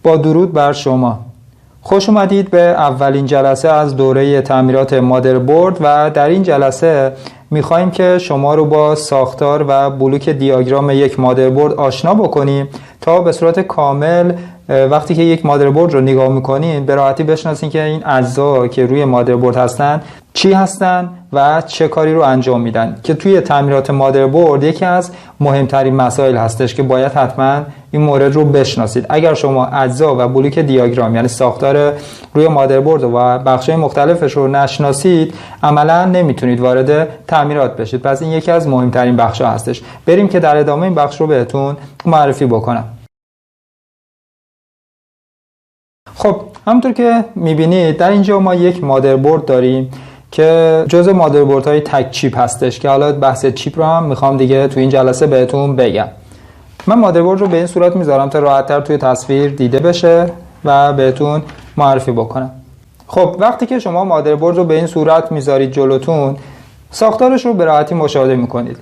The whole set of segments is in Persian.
با درود بر شما. خوش اومدید به اولین جلسه از دوره تعمیرات مادربرد و در این جلسه میخوایم که شما رو با ساختار و بلوک دیاگرام یک مادربرد آشنا بکنیم تا به صورت کامل وقتی که یک مادربرد رو نگاه میکنین به راحتی بشناسین که این اجزا که روی مادربرد هستن چی هستن و چه کاری رو انجام میدن، که توی تعمیرات مادربرد یکی از مهمترین مسائل هستش که باید حتما این مورد رو بشناسید. اگر شما اجزا و بلوک دیاگرام یعنی ساختار روی مادربرد و بخش‌های مختلفش رو نشناسید عملا نمیتونید وارد تعمیرات بشید. پس این یکی از مهمترین بخش‌ها هستش. بریم که در ادامه این بخش رو بهتون معرفی بکنم. خب همونطور که میبینید در اینجا ما یک مادربرد داریم که جزء مادربردهای تک چیپ هستش که حالا بحث چیپ رو هم میخوام دیگه تو این جلسه بهتون بگم. من مادربرد رو به این صورت میذارم تا راحت‌تر توی تصویر دیده بشه و بهتون معرفی بکنم. خب وقتی که شما مادربرد رو به این صورت میذارید جلوتون، ساختارش رو به راحتی مشاهده میکنید.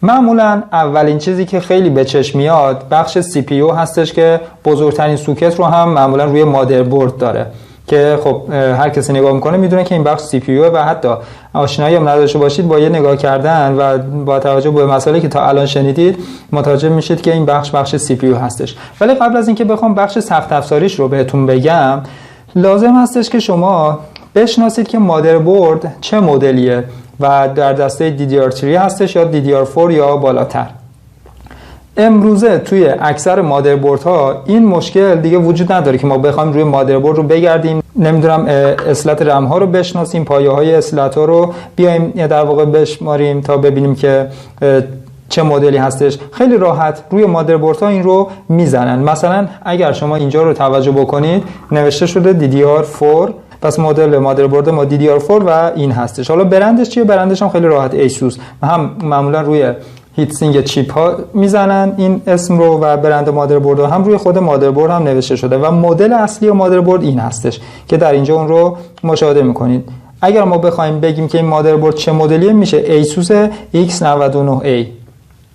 معمولا اولین چیزی که خیلی به چشم میاد بخش CPU هستش که بزرگترین سوکت رو هم معمولا روی مادربرد داره که خب هر کسی نگاه میکنه میدونه که این بخش CPU و حتی آشنایی هم نداشته باشید با یه نگاه کردن و با توجه به مسائلی که تا الان شنیدید متوجه میشید که این بخش CPU هستش. ولی قبل از اینکه بخوام بخش سخت افزاریش رو بهتون بگم لازم هستش که شما بشناسید که مادربرد چه مدلیه و در دسته DDR3 هستش یا DDR4 یا بالاتر. امروزه توی اکثر مادربردها این مشکل دیگه وجود نداره که ما بخوایم روی مادربرد رو بگردیم، نمیدونم اصالت رم ها رو بشناسیم، پایه های اصالت ها رو بیایم در واقع بشماریم تا ببینیم که چه مدلی هستش. خیلی راحت روی مادربردها این رو میزنن. مثلا اگر شما اینجا رو توجه بکنید نوشته شده DDR4، پس مدل مادربرد ما DDR4 و این هستش. حالا برندش چیه؟ برندش هم خیلی راحت ایسوس، هم معمولا روی هیت سینک چیپ ها میزنن این اسم رو و برند مادربرد هم روی خود مادربرد هم نوشته شده و مدل اصلی مادربرد این هستش که در اینجا اون رو مشاهده میکنید. اگر ما بخوایم بگیم که این مادربرد چه مدلیه میشه ایسوس X99A،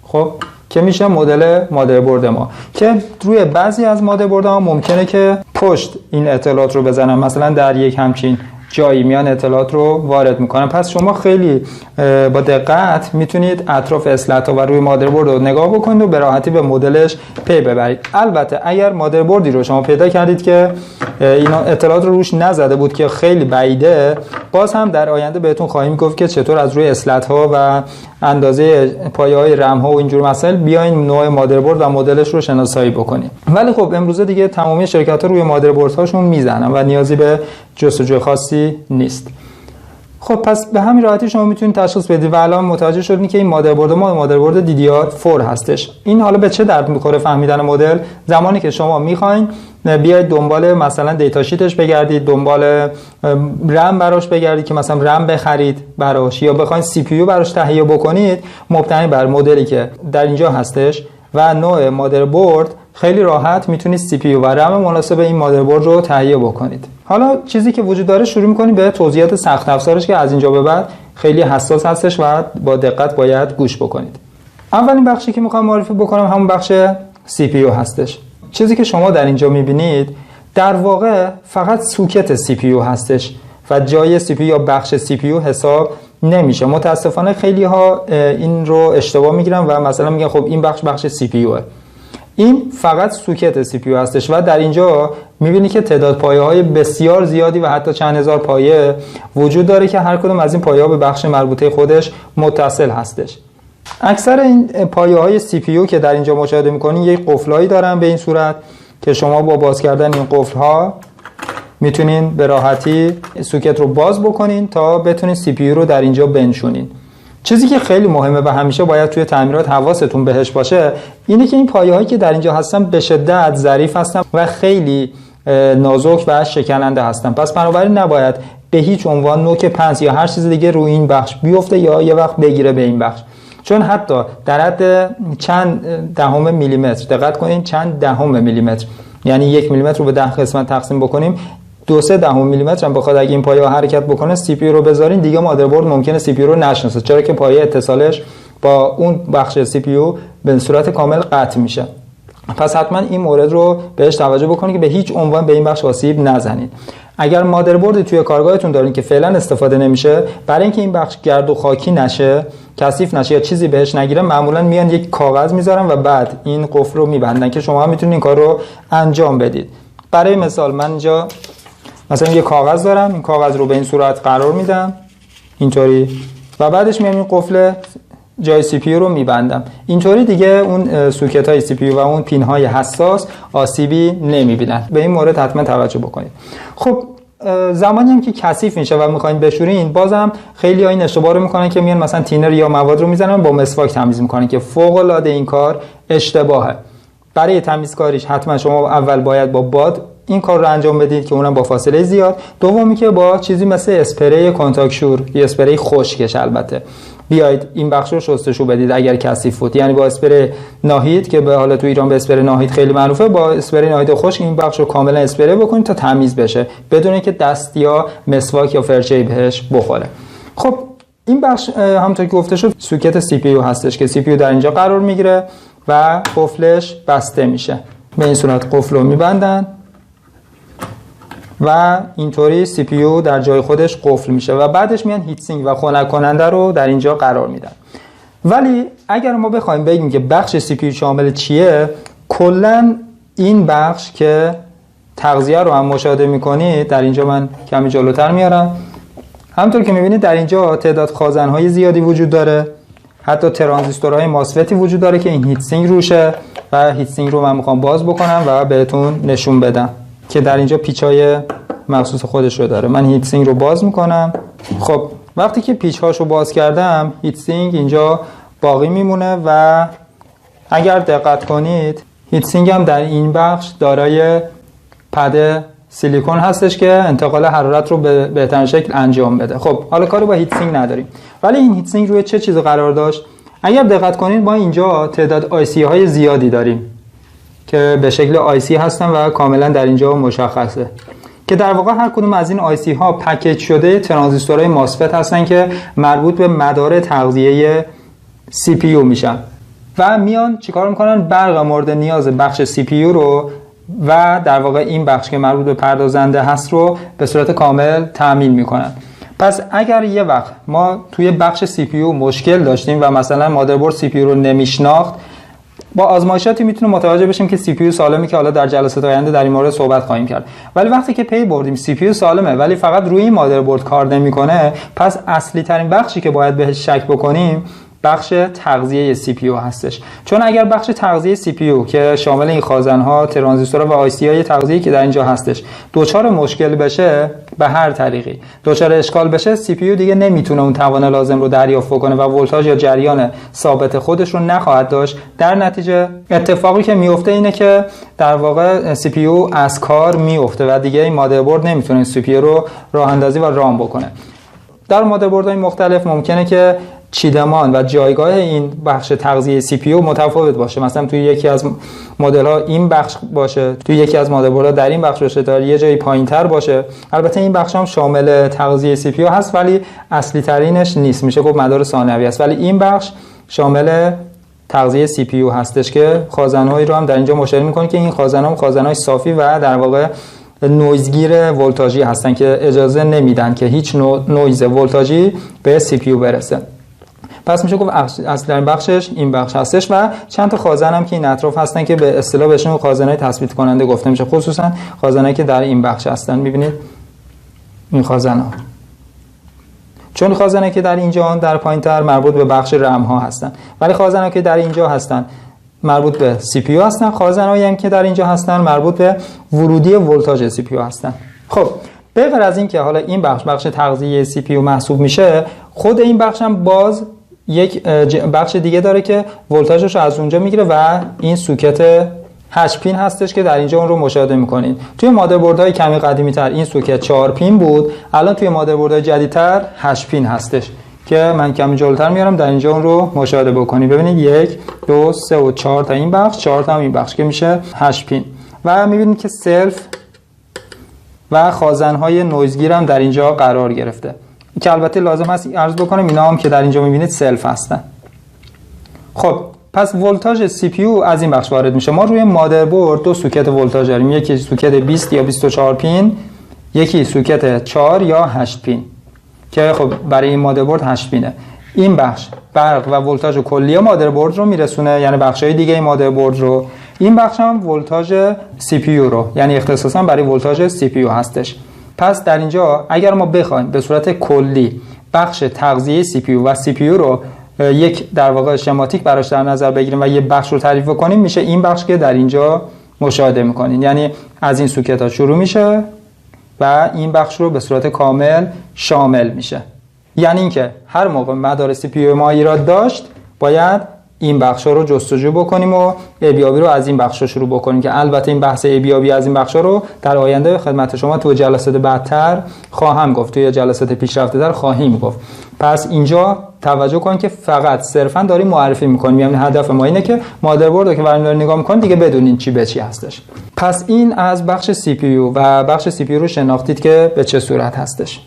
خب که میشه مدل مادربرد ما، که روی بعضی از مادربردها ممکنه که پشت این اطلاعات رو بزنن، مثلا در یک همچین جایی میان اطلاعات رو وارد میکنن. پس شما خیلی با دقت میتونید اطراف اصالت‌ها و روی مادربرد رو نگاه بکنید و به راحتی به مدلش پی ببرید. البته اگر مادربردی رو شما پیدا کردید که اینا اطلاعات رو روش نزده بود که خیلی بعیده، باز هم در آینده بهتون خواهیم گفت که چطور از روی اصالت‌ها و اندازه پایه‌های رم ها و اینجور مسائل بیاین نوع مادربرد و مدلش رو شناسایی بکنید. ولی خب امروزه دیگه تمامی شرکت‌ها روی مادربردهاشون میزنن و نیازی به جستجوی خاصی نیست. خب پس به همین راحتی شما میتونید تشخیص بدید و الان متوجه شدید که این مادربرد ما مادربرد DDR4 هستش. این حالا به چه درد میخوره فهمیدن مدل؟ زمانی که شما میخواین بیاید دنبال مثلا دیتا شیتش بگردید، دنبال رم براش بگردید که مثلا رم بخرید براش یا بخواید CPU براش تهیه بکنید، مبتنی بر مدلی که در اینجا هستش و نوع مادربرد خیلی راحت میتونید CPU و رم مناسب این مادربرد رو تهیه بکنید. حالا چیزی که وجود داره شروع می‌کنیم به توضیحات سخت افزارش که از اینجا به بعد خیلی حساس هستش و با دقت باید گوش بکنید. اولین بخشی که می‌خوام معرفی بکنم همون بخش CPU هستش. چیزی که شما در اینجا می‌بینید در واقع فقط سوکت CPU هستش و جای CPU یا بخش CPU حساب نمیشه. متاسفانه خیلی ها این رو اشتباه میگیرن و مثلا میگن خب این بخش CPUه. این فقط سوکت CPU هستش و در اینجا میبینی که تعداد پایه های بسیار زیادی و حتی چند هزار پایه وجود داره که هر کدوم از این پایه ها به بخش مربوطه خودش متصل هستش. اکثر این پایه های CPU که در اینجا مشاهده میکنین یک قفلایی دارن به این صورت که شما با باز کردن این قفل ها میتونین به راحتی سوکت رو باز بکنین تا بتونین CPU رو در اینجا بنشونین. چیزی که خیلی مهمه و همیشه باید توی تعمیرات حواستون بهش باشه اینه که این پایه‌هایی که در اینجا هستن به شدت ظریف هستن و خیلی نازک و شکننده هستن. پس بنابراین نباید به هیچ عنوان نوک پنس یا هر چیز دیگه روی این بخش بیفته یا یه وقت بگیره به این بخش، چون حتی در حد چند دهم میلیمتر، دقت کنین چند دهم میلیمتر، یعنی 1 میلیمتر رو به 10 قسمت تقسیم بکنیم 2/3 میلیمتر هم بخواد اگه این پایه حرکت بکنه CPU رو بذارین دیگه مادربرد ممکنه CPU رو نشناسه، چرا که پایه اتصالش با اون بخش CPU به صورت کامل قطع میشه. پس حتما این مورد رو بهش توجه بکنید که به هیچ عنوان به این بخش آسیب نزنید. اگر مادربردی توی کارگاهتون دارین که فعلا استفاده نمیشه، برای اینکه این بخش گرد و خاکی نشه، کثیف نشه یا چیزی بهش نگیره، معمولا میان یک کاغذ میذارن و بعد این قفل رو میبندن که شما هم میتونید این کار رو انجام بدید. برای مثال من اینجا مثلا یه کاغذ دارم، این کاغذ رو به این صورت قرار میدم اینطوری و بعدش میام این قفل جای سی پی یو رو میبندم. اینطوری دیگه اون سوکت های سی پی یو و اون پین های حساس آسیبی نمیبینن. به این مورد حتما توجه بکنید. خب زمانی هم که کثیف میشه و میخواین بشورین، بازم خیلی ها این اشتباه رو میکنن که میان مثلا تینر یا مواد رو میزنن با مسواک تمیز میکنن که فوق العاده این کار اشتباهه. برای تمیزکاریش حتما شما اول باید با باد این کار رو انجام بدید که اونم با فاصله زیاد. دومی که با چیزی مثل اسپری کنتاکت شور یا اسپری خشکش البته بیاید این بخش رو شستشو بدید اگر کثیف بود، یعنی با اسپری ناهید که به حال تو ایران به اسپری ناهید خیلی معروفه، با اسپری ناهید خشک این بخش رو کاملا اسپری بکنید تا تمیز بشه بدون اینکه دست یا مسواک یا فرچه‌ای بهش بخوره. خب این بخش همونطور که گفته شد سوکت سی پی یو هستش که سی پی یو در اینجا قرار میگیره و قفلش بسته میشه. به این صورت قفل رو میبندن و اینطوری سی پی یو در جای خودش قفل میشه و بعدش میان هیت سینک و خنک کننده رو در اینجا قرار میدن. ولی اگر ما بخوایم بگیم که بخش سی پی یو شامل چیه، کلا این بخش که تغذیه رو هم مشاهده میکنید در اینجا من کمی جلوتر میارم، همونطور که میبینید در اینجا تعداد خازن‌های زیادی وجود داره، حتی ترانزیستورهای ماسفتی وجود داره که این هیت سینک روشه و هیت سینک رو من میخوام باز بکنم و بهتون نشون بدم که در اینجا پیچ‌های مخصوص خودش رو داره. من هیت سینک رو باز میکنم. خب وقتی که پیچ‌هاشو باز کردم، هیت سینک اینجا باقی میمونه و اگر دقت کنید هیت سینک هم در این بخش دارای پد سیلیکون هستش که انتقال حرارت رو به بهترین شکل انجام بده. خب حالا کاری با هیت سینک نداریم، ولی این هیت سینک روی چه چیزی قرار داشت؟ اگر دقت کنید ما اینجا تعداد آیسی های زیادی داریم که به شکل آیسی هستن و کاملا در اینجا مشخصه که در واقع هر کدوم از این آیسی ها پکیج شده ترانزیستورهای ماسفت هستن که مربوط به مدار تغذیه سی پی یو میشن و میان چیکار میکنن؟ برق مورد نیاز بخش سی پی یو رو و در واقع این بخش که مربوط به پردازنده هست رو به صورت کامل تامین میکنن. پس اگر یه وقت ما توی بخش سی پی یو مشکل داشتیم و مثلا مادربرد سی پی یو رو نمیشناخت، با آزمایشاتی میتونیم متوجه بشیم که سی پی یو سالمی که حالا در جلسات آینده در این مورد صحبت خواهیم کرد. ولی وقتی که پی بردیم سی پی یو سالمه ولی فقط روی این مادربرد کار نمیکنه، پس اصلی ترین بخشی که باید بهش شک بکنیم بخش تغذیه سی پی یو هستش. چون اگر بخش تغذیه سی پی یو که شامل این خازن‌ها، ترانزیستورها و آی سی های تغذیه که در اینجا هستش دوچار مشکل بشه، به هر طریقی دوچار اشکال بشه، سی پی یو دیگه نمیتونه اون توان لازم رو دریافت کنه و ولتاژ یا جریان ثابت خودش رو نخواهد داشت. در نتیجه اتفاقی که میفته اینه که در واقع سی پی یو از کار میفته و دیگه این مادربرد نمیتونه سی پی یو رو راه اندازی و رام بکنه. در مادربردهای مختلف ممکنه که چیدمان و جایگاه این بخش تغذیه سی پی یو متفاوت باشه. مثلا توی یکی از مدل ها این بخش باشه، توی یکی از مادربردها در این بخش باشه، تا یه جایی پایین‌تر باشه. البته این بخش هم شامل تغذیه سی پی یو هست ولی اصلی ترینش نیست، میشه گفت مدار ثانوی است، ولی این بخش شامل تغذیه سی پی یو هستش که خازن‌هایی رو هم در اینجا مشاهده می‌کنید که این خازن‌ها خازن‌های صافی و در واقع نویزگیر ولتاژی هستن که اجازه نمیدن که هیچ نویز ولتاژی به سی پی یو برسه. پس میشه گفت اصلا بخشش این بخش هستش و چند تا خازن هم که این اطراف هستن که به اصطلاح بهشون خازن‌های تثبیت کننده گفته میشه، خصوصا خازنایی که در این بخش هستن. میبینید این خازن‌ها، چون خازنایی که در اینجا در پایین‌تر مربوط به بخش رم ها هستن، ولی خازنایی که در اینجا هستن مربوط به سی پی یو هستن. خازنایی هم که در اینجا هستن مربوط به ورودی ولتاژ سی پی یو هستن. خب به غیر از این که حالا این بخش تغذیه سی پی یو محسوب میشه، خود این بخش هم باز یک بخش دیگه داره که ولتاژش رو از اونجا میگیره و این سوکت 8 پین هستش که در اینجا اون رو مشاهده میکنید. توی مادربردهای کمی قدیمی تر این سوکت 4 پین بود، الان توی مادربردهای جدیدتر 8 پین هستش که من کمی جلوتر میارم در اینجا اون رو مشاهده بکنید. ببینید 1 2 3 و 4 تا این بخش، 4 تا این بخش که میشه 8 پین و میبینید که سلف و خازن‌های نویزگیر هم در اینجا قرار گرفته که البته لازم هست عرض بکنم اینا هم که در اینجا میبینید سلف هستن. خب پس ولتاژ سی پی یو از این بخش وارد میشه. ما روی مادربرد دو سوکت ولتاژ داریم، یکی سوکت 20 یا 24 پین، یکی سوکت 4 یا 8 پین که خب برای این مادربرد 8 پینه. این بخش برق و ولتاژ کلی مادربرد رو میرسونه، یعنی بخشای دیگه مادربرد رو. این بخش هم ولتاژ سی پی یو رو، یعنی اختصاصا برای ولتاژ سی پی یو هستش. پس در اینجا اگر ما بخوایم به صورت کلی بخش تغذیه سی پی یو و سی پی یو رو یک در واقع شماتیک براش در نظر بگیریم و یه بخش رو تعریف کنیم، میشه این بخش که در اینجا مشاهده میکنین. یعنی از این سوکت ها شروع میشه و این بخش رو به صورت کامل شامل میشه. یعنی اینکه هر موقع مدار سی پی یو ما ایراد داشت باید این بخشا رو جستجو بکنیم و ابیابی رو از این بخشا شروع بکنیم که البته این بحث ابیابی از این بخشا رو در آینده خدمت شما تو جلسات بعدتر خواهم گفت، توی جلسات پیشرفته‌تر خواهیم گفت. پس اینجا توجه کنید که فقط صرفا داریم معرفی می‌کنیم، یعنی هدف ما اینه که مادربرد رو که برنامه نگاه می‌کنید دیگه بدونین چی به چی هستش. پس این از بخش سی پی یو و بخش سی پی یو رو شناختید که به چه صورت هستش.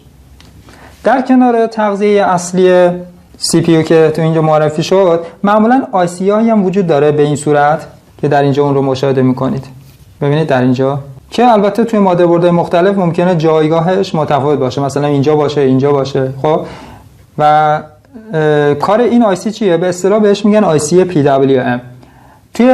در کنار تغذیه اصلی سی پی یو که تو اینجا معرفی شد، معمولا آی سی هایی هم وجود داره به این صورت که در اینجا اون رو مشاهده میکنید. ببینید در اینجا که البته توی مادربردهای مختلف ممکنه جایگاهش متفاوت باشه، مثلا اینجا باشه، اینجا باشه. خب و کار این آی سی چیه؟ به اصطلاح بهش میگن آی سی پی دبلیو ام. توی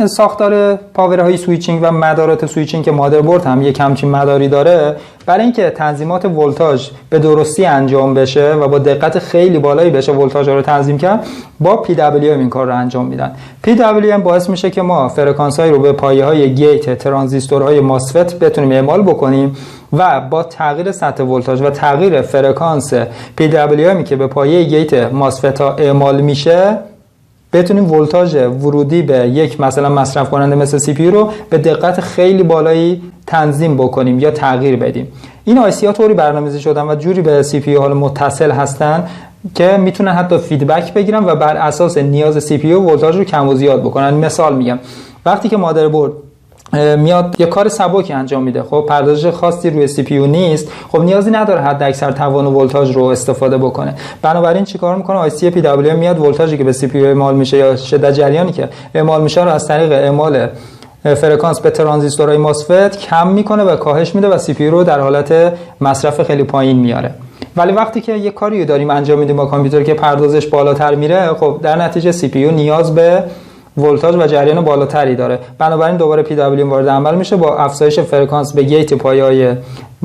ساختار پاورهای سویچینگ و مدارات سویچینگ که مادربرد هم یک همچین مداری داره، برای اینکه تنظیمات ولتاژ به درستی انجام بشه و با دقت خیلی بالایی بشه ولتاژ رو تنظیم کرد، با پی دبلیو ام این کار رو انجام میدن. پی دبلیو ام باعث میشه که ما فرکانس‌های رو به پایه‌های گیت ترانزیستورهای ماسفت بتونیم اعمال بکنیم و با تغییر سطح ولتاژ و تغییر فرکانس پی دبلیو امی که به پایه گیت ماسفت ها اعمال میشه بتونیم ولتاژ ورودی به یک مثلا مصرف کننده مثل سی پی یو رو به دقت خیلی بالایی تنظیم بکنیم یا تغییر بدیم. این آی سی ها طوری برنامه‌ریزی شدن و جوری به سی پی یو حالا متصل هستن که میتونن حتی فیدبک بگیرن و بر اساس نیاز سی پی یو ولتاژ رو کم و زیاد بکنن. مثال میگم، وقتی که مادربرد میاد یه کار سبکی انجام میده، خب پردازش خاصی روی سی پی یو نیست، خب نیازی نداره حد اکثر توان و ولتاژ رو استفاده بکنه. بنابراین چیکار میکنه؟ آی سی پی دبلیو میاد ولتاژی که به سی پی یو اعمال میشه یا شدت جریانی که اعمال میشه رو از طریق اعمال فرکانس به ترانزیستورهای ماسفت کم میکنه و کاهش میده و سی پی یو رو در حالت مصرف خیلی پایین میاره. ولی وقتی که یه کاری رو داریم انجام میدیم با کامپیوتر که پردازش بالاتر میره، خب در نتیجه سی پی یو نیاز به ولتاژ و جریان بالاتری داره. بنابراین دوباره پی دبلیو وارد عمل میشه، با افزایش فرکانس به گیت پایه‌های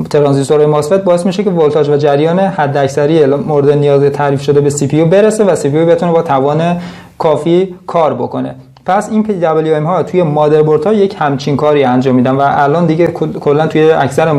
ترانزیستورهای ماسفت باعث میشه که ولتاژ و جریان حداکثری مورد نیاز تعریف شده به سی پی یو برسه و سی پی یو بتونه با توان کافی کار بکنه. پس این پی دبلیو ام ها توی مادربردها یک همچین کاری انجام میدن و الان دیگه کلا توی اکثر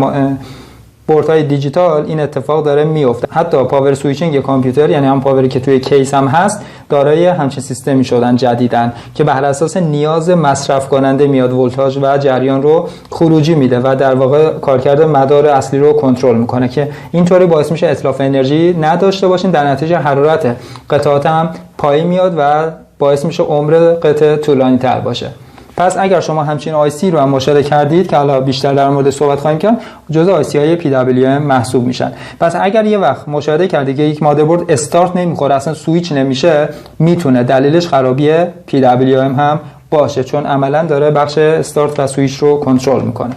بردهای دیجیتال این اتفاق داره میفته. حتی پاور سویچینگ کامپیوتر، یعنی هم پاوری که توی کیس هم هست، دارای همچین سیستمی شدن جدیدن که بر اساس نیاز مصرف کننده میاد ولتاژ و جریان رو خروجی میده و در واقع کارکرد مدار اصلی رو کنترل میکنه که اینطوری باعث میشه اتلاف انرژی نداشته باشین، در نتیجه حرارت قطعات هم پایین میاد و باعث میشه عمر قطعه طولانی تر باشه. پس اگر شما همچین آی سی رو هم مشاهده کردید که حالا بیشتر در مورد صحبت خواهیم کرد، جزء آی سی های پی دبلیو ام محسوب میشن. پس اگر یه وقت مشاهده کردید که یک مادربرد استارت نمیخوره، اصلا سویچ نمیشه، میتونه دلیلش خرابی پی دبلیو ام هم باشه، چون عملا داره بخش استارت و سویچ رو کنترل میکنه.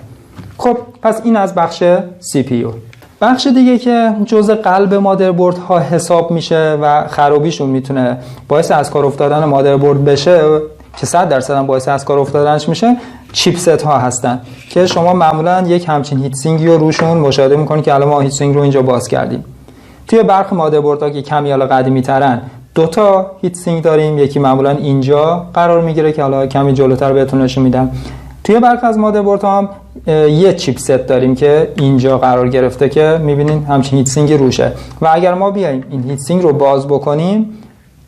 خب پس این از بخش سی پی یو. بخش دیگه که جزء قلب مادربرد ها حساب میشه و خرابیشون میتونه باعث از کار افتادن مادربرد بشه که 100% هم باعث از کار افتادنش میشه، چیپست ها هستن که شما معمولا یک همچین هیت سینگی رو روشون مشاهده میکنید که الان ما هیت سینگ رو اینجا باز کردیم. توی برخی مادربردها که کمی حالا قدیمی ترن، دو تا هیت سینگ داریم، یکی معمولا اینجا قرار میگیره که حالا کمی جلوتر بهتون نشون میدم. توی برخی از مادربردها هم یه چیپست داریم که اینجا قرار گرفته که میبینین همچین هیت سینگی روشه و اگر ما بیایم این هیت سینگ رو باز بکنیم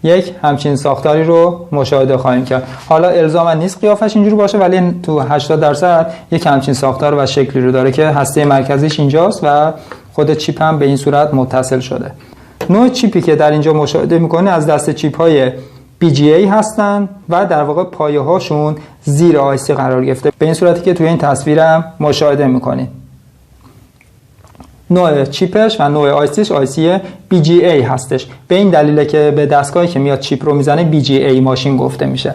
یک همچین ساختاری رو مشاهده خواهیم کرد. حالا الزاما نیست قیافش اینجوری باشه، ولی تو 80% یک همچین ساختار و شکلی رو داره که هسته مرکزیش اینجاست و خود چیپ هم به این صورت متصل شده. نوع چیپی که در اینجا مشاهده میکنه از دست چیپ های BGA هستن و در واقع پایه هاشون زیر آی سی قرار گرفته، به این صورتی که توی این تصویرم مشاهده میکنید. نوع چیپش و نوع آیسیش آیسی BGA هستش. به این دلیله که به دستگاهی که میاد چیپ رو میزنه BGA ماشین گفته میشه.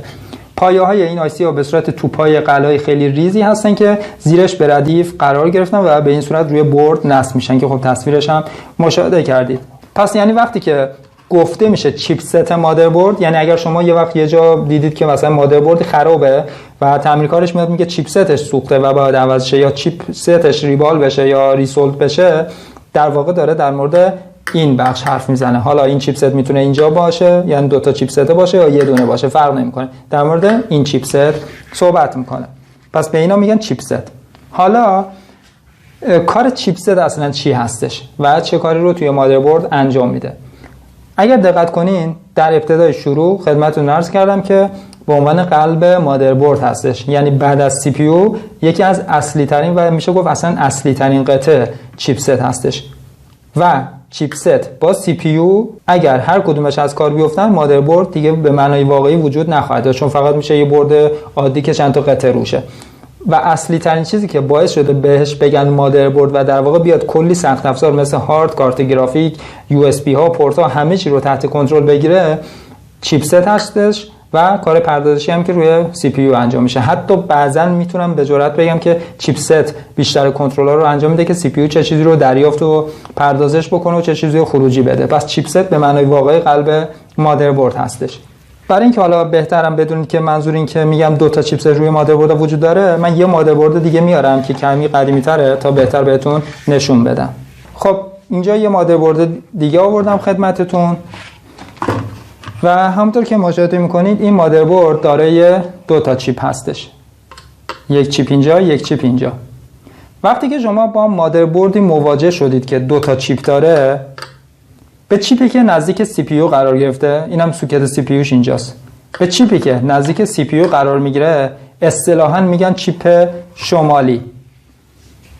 پایه های این آیسی ها به صورت توپای قلای خیلی ریزی هستن که زیرش به ردیف قرار گرفتن و به این صورت روی بورد نصب میشن که خب تصویرش هم مشاهده کردید. پس یعنی وقتی که گفته میشه چیپست مادربرد، یعنی اگر شما یه وقت یه جا دیدید که مثلا مادربرد خرابه و تعمیرکارش میاد میگه چیپستش سوخته و باید عوض شه یا چیپستش ریبال بشه یا ریسولد بشه، در واقع داره در مورد این بخش حرف میزنه. حالا این چیپست میتونه اینجا باشه، یعنی دو تا چیپست باشه یا یه دونه باشه، فرق نمیکنه. در مورد این چیپست صحبت میکنه. پس به اینا میگن چیپست. حالا کار چیپست اصلا چی هستش و چه کاری رو توی مادربرد انجام میده؟ اگر دقت کنین در ابتدای شروع خدمتتون عرض کردم که به عنوان قلب مادربرد هستش، یعنی بعد از سی پی یو یکی از اصلی ترین و میشه گفت اصلا اصلی ترین قطعه چیپست هستش. و چیپست با سی پی یو اگر هر کدومش از کار بیفتن، مادربرد دیگه به معنای واقعی وجود نخواهد داشت، چون فقط میشه یه برد عادی که چند تا قطعه روشه. و اصلی ترین چیزی که باعث شده بهش بگن مادربرد و در واقع بیاد کلی سخت افزار مثل هارد، کارت گرافیک، یو اس بی ها، پورت ها، همه چی رو تحت کنترل بگیره، چیپست هستش و کار پردازشی هم که روی سی پی یو انجام میشه. حتی بعضا میتونم به جرئت بگم که چیپست بیشتر کنترل‌ها رو انجام میده که سی پی یو چه چیزی رو دریافت و پردازش بکنه و چه چیزی رو خروجی بده. پس چیپست به معنای واقعی قلب مادربرد هستش. برای اینکه حالا بهترم بدونید که منظور این که میگم دو تا چیپست روی مادربرد وجود داره، من یه مادربرد دیگه میارم که کمی قدیمی‌تره تا بهتر بهتون نشون بدم. خب اینجا یه مادربرد دیگه آوردم خدمتتون و همونطور که مشاهده میکنید این مادربرد دارای دو تا چیپ هستش، یک چیپ اینجا، یک چیپ اینجا. وقتی که شما با مادربردی مواجه شدید که دو تا چیپ داره، به چیپی که نزدیک سی پی یو قرار گرفته، اینم سوکت سی پی یوش اینجاست، به چیپی که نزدیک سی پی یو قرار میگیره اصطلاحاً میگن چیپ شمالی.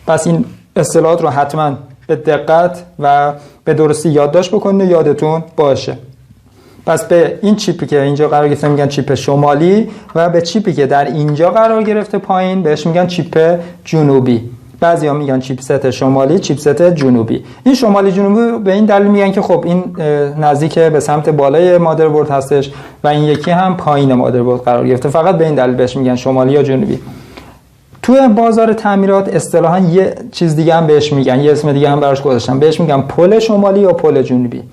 پس این اصطلاحات رو حتما به دقت و به درستی یادداشت بکنید و یادتون باشه. پس به این چیپی که اینجا قرار گرفته میگن چیپ شمالی و به چیپی که در اینجا قرار گرفته پایین بهش میگن چیپ جنوبی. بعضیا میگن چیپست شمالی، چیپست جنوبی. این شمالی جنوبی به این دلیل میگن که خب این نزدیک به سمت بالای مادربرد هستش و این یکی هم پایین مادربرد قرار گرفته. فقط به این دلیل بهش میگن شمالی یا جنوبی. توی بازار تعمیرات اصطلاحاً یه چیز دیگه هم بهش میگن، یه اسم دیگه هم براش گذاشتن، بهش میگن پل شمالی یا پل جنوبی.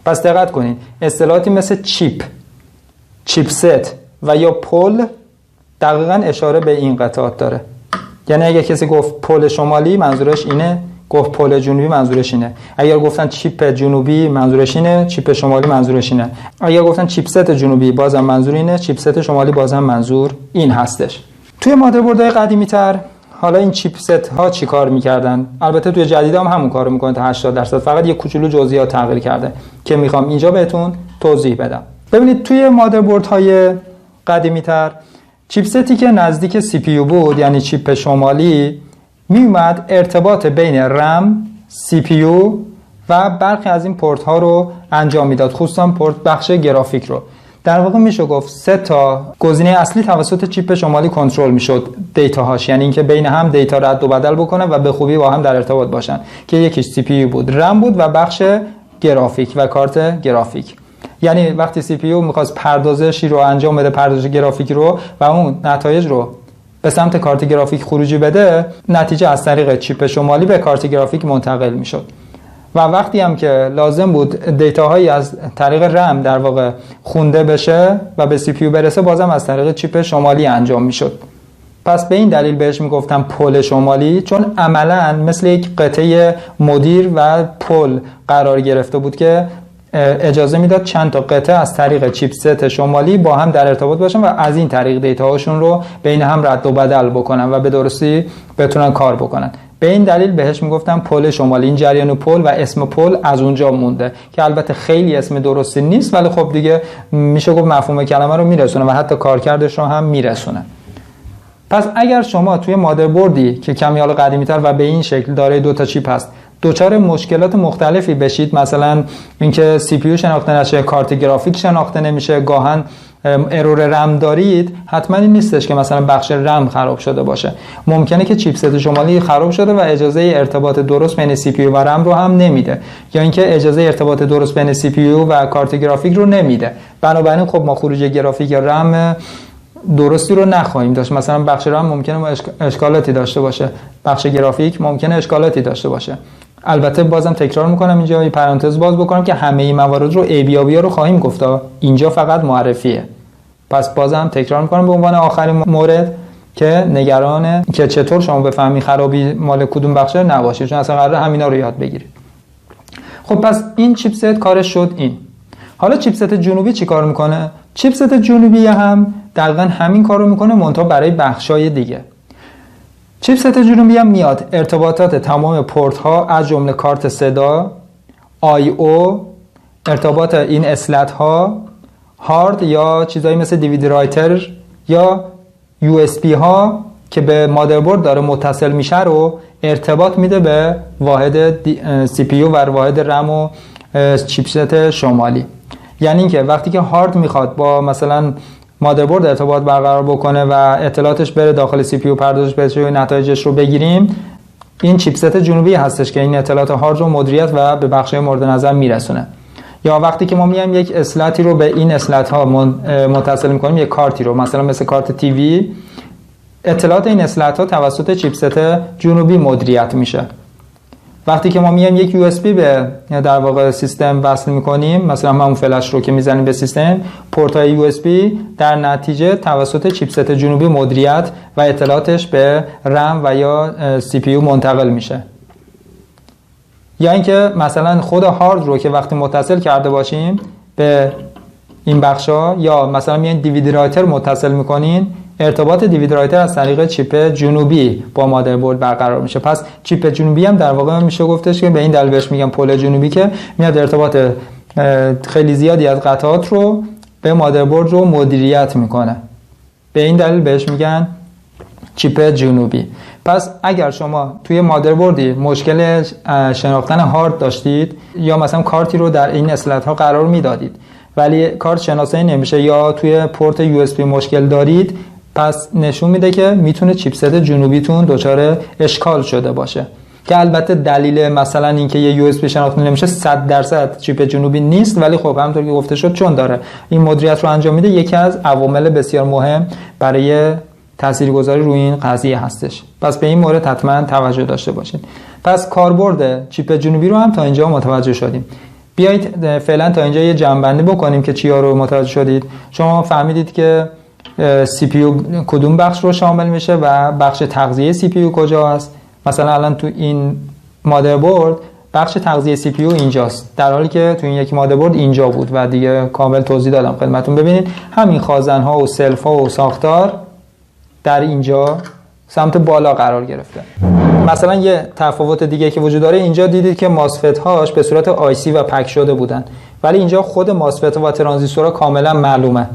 پس دقت کنید اصطلاحاتی مثل چیپ، چیپست و یا پل دقیقاً اشاره به این قطعات داره. یعنی اگه کسی گفت پل شمالی منظورش اینه، گفت پل جنوبی منظورش اینه. اگر گفتن چیپ جنوبی منظورش اینه، چیپ شمالی منظورش اینه. اگر گفتن چیپست جنوبی بازم منظور اینه، چیپست شمالی بازم منظور این هستش. توی مادربردهای قدیمی‌تر حالا این چیپست ها چی کار می‌کردن؟ البته توی جدید هم همون کارو می‌کنن تا 80%، فقط یه کوچولو جزئیات تغییر کرده که می‌خوام اینجا بهتون توضیح بدم. ببینید توی مادربردهای قدیمی‌تر چیپستی که نزدیک سی پی یو بود، یعنی چیپ شمالی، میومد ارتباط بین رم، سی پی یو و برخی از این پورت ها رو انجام میداد، خصوصا پورت بخش گرافیک رو. در واقع میشه گفت سه تا گزینه اصلی توسط چیپ شمالی کنترل میشد دیتاهاش، یعنی اینکه بین هم دیتا رد و بدل بکنه و به خوبی با هم در ارتباط باشن، که یکیش سی پی یو بود، رم بود و بخش گرافیک و کارت گرافیک. یعنی وقتی سی پی یو می‌خواست پردازشی رو انجام بده، پردازش گرافیکی رو، و اون نتایج رو به سمت کارت گرافیک خروجی بده، نتیجه از طریق چیپ شمالی به کارت گرافیک منتقل میشد. و وقتی هم که لازم بود دیتاهایی از طریق رم در واقع خونده بشه و به سی پی یو برسه، بازم از طریق چیپ شمالی انجام میشد. پس به این دلیل بهش میگفتم پل شمالی، چون عملاً مثل یک قطعه مدیر و پل قرار گرفته بود که اجازه میداد چند تا قطعه از طریق چیپست شمالی با هم در ارتباط باشن و از این طریق دیتاهاشون رو بین هم رد و بدل بکنن و به درستی بتونن کار بکنن. به این دلیل بهش میگفتم پل شمالی. این جریان پل و اسم پل از اونجا مونده که البته خیلی اسم درستی نیست، ولی خب دیگه میشه گفت مفهوم کلمه رو میرسونه و حتی کارکردش رو هم میرسونه. پس اگر شما توی مادربردی که کمی حالا قدیمی‌تر و به این شکل دارای دو تا چیپ هست دوچار مشکلات مختلفی بشید، مثلا اینکه سی پی یو شناخته نشه، کارت گرافیک شناخته نمیشه، گاهن ارور رم دارید، حتما این نیستش که مثلا بخش رم خراب شده باشه. ممکنه که چیپست شمالی خراب شده و اجازه ارتباط درست بین سی پی یو و رم رو هم نمیده، یا اینکه اجازه ارتباط درست بین سی پی یو و کارت گرافیک رو نمیده. بنابراین خب ما خروج گرافیک یا رم درستی رو نخواهیم داشت. مثلا بخش رم ممکنه اشکالاتی داشته باشه، بخش گرافیک ممکنه اشکالاتی داشته باشه. البته بازم تکرار میکنم، اینجا یه پرانتز باز بکنم که همه این موارد رو ABIA رو خواهیم گفت، اینجا فقط معرفیه. پس بازم تکرار میکنم به عنوان آخرین مورد که نگران که چطور شما بفهمی خرابی مال کدوم بخشه نباشید، چون اصلا قراره همینا رو یاد بگیرید. خب پس این چیپست کارش شد این. حالا چیپست جنوبی چی کار میکنه؟ چیپست جنوبی هم دقیقاً همین کار رو میکنه، منتها برای بخشای دیگه. چیپست جنوبی هم میاد ارتباطات تمام پورت ها از جمله کارت صدا، I/O، ارتباط این اسلت ها، هارد یا چیزایی مثل دیویدی رایتر یا USB ها که به مادربرد داره متصل میشه رو ارتباط میده به واحد CPU و واحد رم و چیپست شمالی. یعنی اینکه وقتی که هارد میخواد با مثلا مادربرد ارتباط برقرار بکنه و اطلاعاتش بره داخل سی پی یو پردازش بشه و نتایجش رو بگیریم، این چیپست جنوبی هستش که این اطلاعات هارد رو مدیریت و به بخش‌های مورد نظر میرسونه. یا وقتی که ما میایم یک اسلتی رو به این اسلت ها متصل میکنیم، یک کارتی رو مثلا مثل کارت تیوی، اطلاعات این اسلت ها توسط چیپست جنوبی مدیریت میشه. وقتی که ما میایم یک USB به در واقع سیستم وصل میکنیم، مثلا همون فلش رو که میزنیم به سیستم، پورت های USB در نتیجه توسط چیپست جنوبی مدیریت و اطلاعاتش به رم و یا CPU منتقل میشه. یا اینکه مثلا خود هارد رو که وقتی متصل کرده باشیم به این بخشا، یا مثلا میاین دیویدی رایتر متصل میکنین، ارتباط دیویدی رایتر از طریق چیپ جنوبی با مادربرد برقرار میشه. پس چیپ جنوبی هم در واقع میشه گفتش که به این دلیل بهش میگم پل جنوبی، که میاد ارتباط خیلی زیادی از قطعات رو به مادربرد رو مدیریت میکنه. به این دلیل بهش میگن چیپ جنوبی. پس اگر شما توی مادربردی مشکل شناختن هارد داشتید، یا مثلا کارتی رو در این اسلت ها قرار میدادید ولی کارت شناسایی نمیشه، یا توی پورت USB مشکل دارید، پس نشون میده که میتونه چیپست جنوبیتون دچار اشکال شده باشه. که البته دلیل مثلا اینکه یه USB شناخته نمیشه 100% چیپ جنوبی نیست، ولی خب همونطور که گفته شد چون داره این مدیریت رو انجام میده، یکی از عوامل بسیار مهم برای تاثیرگذاری روی این قضیه هستش. پس به این مورد حتما توجه داشته باشید. پس کاربرد چیپ جنوبی رو هم تا اینجا متوجه شدیم. بیایید فعلا تا اینجا یه جمع‌بندی بکنیم که چیا رو متوجه شدید. شما فهمیدید که CPU کدوم بخش رو شامل میشه و بخش تغذیه CPU کجا هست. مثلا الان تو این مادربرد بخش تغذیه CPU اینجاست، در حالی که تو این یک مادربرد اینجا بود و دیگه کامل توضیح دادم خدمتتون. ببینید همین خازن ها و سلف ها و ساختار در اینجا سمت بالا قرار گرفته. مثلا یه تفاوت دیگه که وجود داره، اینجا دیدید که ماسفت هاش به صورت IC و پک شده بودن، ولی اینجا خود ماسفت و ترانزیستورها کاملا معلومه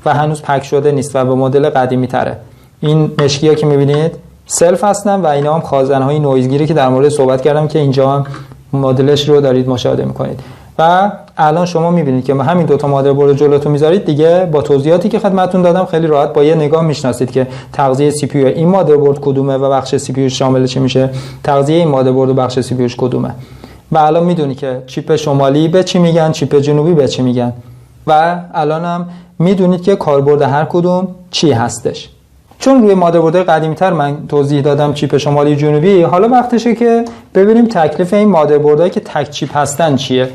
و هنوز پک شده نیست و به مدل قدیمی تره. این مشکی ها که میبینید سلف هستن و اینا هم خازن های نویزگیری که در مورد صحبت کردم که اینجا هم مدلش رو دارید مشاهده میکنید. و الان شما میبینید که همین دوتا مادربرد جلوتون میذارید دیگه، با توضیحاتی که خدمتتون دادم خیلی راحت با یه نگاه میشناسید که تغذیه CPU این مادربرد کدومه و بخش CPU شامل چی میشه، تغذیه این مادربرد و بخش CPU کدومه. و الان میدونی که چیپ شمالی به چی میگن، چیپ جنوبی به چی میگن، و الانم میدونید که کاربرد هر کدوم چی هستش. چون روی مادربردهای قدیمی‌تر من توضیح دادم چیپ شمالی جنوبی، حالا وقتشه که ببینیم تکلیف این مادربردهایی که تک چیپ هستن چیه.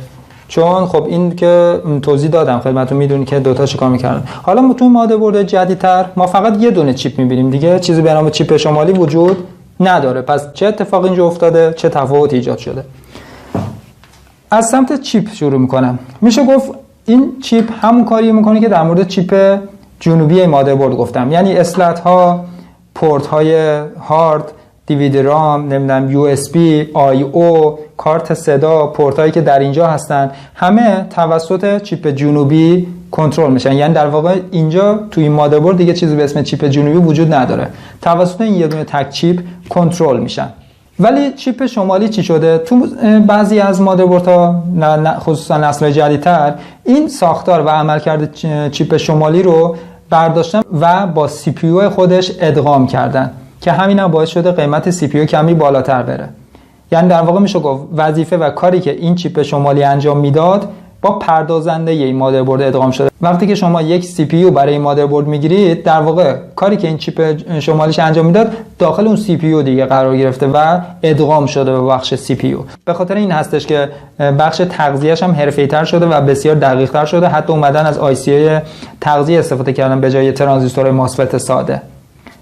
چون خب این که توضیح دادم خدمتتون، میدونید که دوتا چیکار می‌کردن. حالا ما تو مادربرد جدیدتر ما فقط یه دونه چیپ می‌بینیم دیگه، چیزی به نام چیپ شمالی وجود نداره. پس چه اتفاقی اینجا افتاده، چه تفاوتی ایجاد شده؟ از سمت چیپ شروع می‌کنم. میشه گفت این چیپ همون کاری می‌کنه که در مورد چیپ جنوبی مادربرد گفتم، یعنی اسلت ها، پورت های هارد، دیویدی رام، نمیدونم USB، I/O، کارت صدا، پورت هایی که در اینجا هستن، همه توسط چیپ جنوبی کنترل میشن. یعنی در واقع اینجا توی این مادربرد دیگه چیزی به اسم چیپ جنوبی وجود نداره، توسط این یه دونه تک چیپ کنترل میشن. ولی چیپ شمالی چی شده؟ تو بعضی از مادربردها خصوصا نسل جدیدتر این ساختار و عملکرد چیپ شمالی رو برداشتن و با سی پی یو خودش ادغام کردن که همین هم باعث شده قیمت سی پی یو کمی بالاتر بره. یعنی در واقع میشه گفت وظیفه و کاری که این چیپ شمالی انجام میداد با پردازنده این مادربرد ادغام شده. وقتی که شما یک سی پی یو برای این مادربرد میگیرید، در واقع کاری که این چیپ شمالیش انجام میداد داخل اون سی پی یو دیگه قرار گرفته و ادغام شده به بخش سی پی یو. به خاطر این هستش که بخش تغذیه‌اش هم حرفه‌ای‌تر شده و بسیار دقیق‌تر شده. حتی اومدن از آی سی تغذیه استفاده کردن به جای ترانزیستور ماسفت ساده.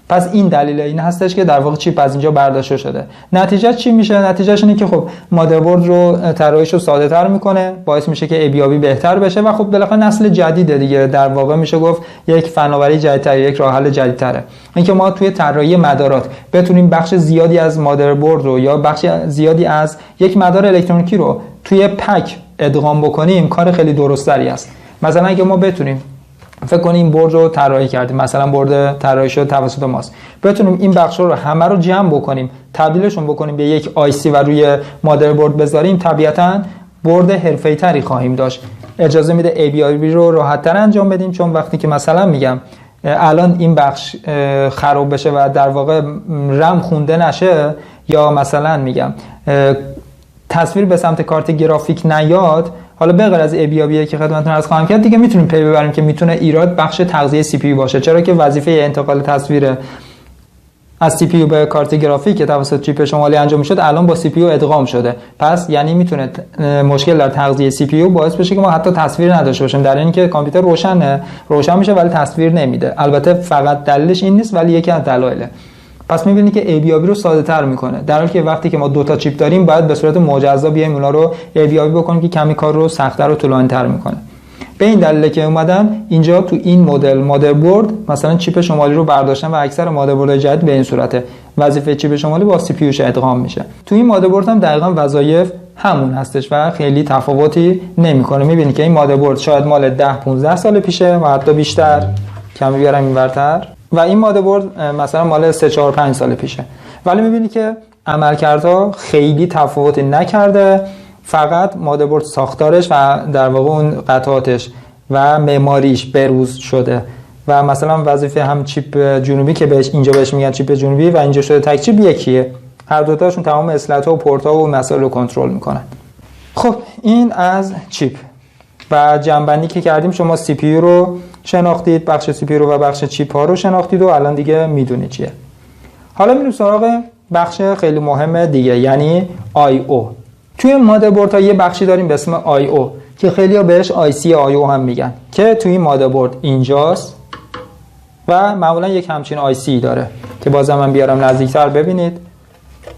پس این دلیل این هستش که در واقع چیپ از اینجا برداشته شده. نتیجه چی میشه؟ نتیجهش اینه که خب مادربرد رو طراحیش رو ساده تر میکنه، باعث میشه که ابیابی بهتر بشه و خب بالاخره نسل جدیده دیگه. در واقع میشه گفت یک فناوری جدیدتر، یک راه حل جدیدتره. اینکه ما توی طراحی مدارات بتونیم بخش زیادی از مادربرد رو یا بخش زیادی از یک مدار الکترونیکی رو توی پک ادغام بکنیم، کار خیلی درستری است. مثلا اگه ما بتونیم فکر کنیم برد رو طراحی کردیم، مثلا برد طراحی شده توسط ماست، بتونیم این بخش رو همه رو جمع بکنیم، تبدیلشون بکنیم به یک آی سی و روی مادربرد بذاریم، طبیعتاً برد حرفه‌ای تری خواهیم داشت. اجازه میده ای بی آی بی رو راحت‌تر انجام بدیم، چون وقتی که مثلا میگم الان این بخش خراب بشه و در واقع رم خونده نشه، یا مثلا میگم تصویر به سمت کارت گرافیک نیاد، حالا به غیر از ای بی آی بی که خدمتتون عرض خواهم کرد، دیگه میتونیم پی ببریم که میتونه ایراد بخش تغذیه سی پی یو باشه، چرا که وظیفه انتقال تصویر از سی پی یو به کارت گرافیک که توسط چیپ شمالی انجام میشد الان با سی پی یو ادغام شده. پس یعنی میتونه مشکل در تغذیه سی پی یو باعث بشه که ما حتی تصویر نداشته باشیم، در این که کامپیوتر روشن میشه ولی تصویر نمیده. البته فقط دلیلش این نیست ولی یکی از دلایله. پس می‌بینید که ای بی آی بی رو ساده‌تر میکنه، در حالی که وقتی که ما دو تا چیپ داریم باید به صورت مجزا بیایم اونا رو ای بی آی بی بکنیم که کمی کار رو سخت‌تر و طولانی‌تر میکنه. به این دلیل که اومدن اینجا تو این مدل مادربرد مثلا چیپ شمالی رو برداشتن و اکثر مادربردهای جدید به این صورته، وظیفه چیپ شمالی با سی پی یوش ادغام میشه. تو این مادربرد هم دقیقاً وظایف همون هستش و خیلی تفاوتی نمیکنه. می‌بینید که این مادربرد شاید مال 10-15 سال پیشه و حتی بیشتر، کمی بیارم اینورتر، و این مادربرد مثلا مال 3-4-5 سال پیشه، ولی می‌بینید که عملکردها خیلی تفاوتی نکرده، فقط مادربرد ساختارش و در واقع اون قطعاتش و معماریش بروز شده و مثلا وظیفه هم چیپ جنوبی که اینجا بهش میگن چیپ جنوبی و اینجا شده تک چیپ یکیه، هر دو تاشون تمام اصلاحات‌ها و پورت‌ها و مسائل رو کنترل میکنن. خب این از چیپ و جنبندی که کردیم، شما سی پی یو رو شناختید، بخش سی پی یو رو و بخش چیپ ها رو شناختید و الان دیگه میدونید چیه. حالا میریم سراغ بخش خیلی مهم دیگه، یعنی آی او. توی مادربردها یه بخشی داریم به اسم آی او که خیلی‌ها بهش آی سی آی او هم میگن، که توی این مادربرد اینجاست و معمولا یک همچین آی سی داره که بازم من بیارم نزدیکتر ببینید.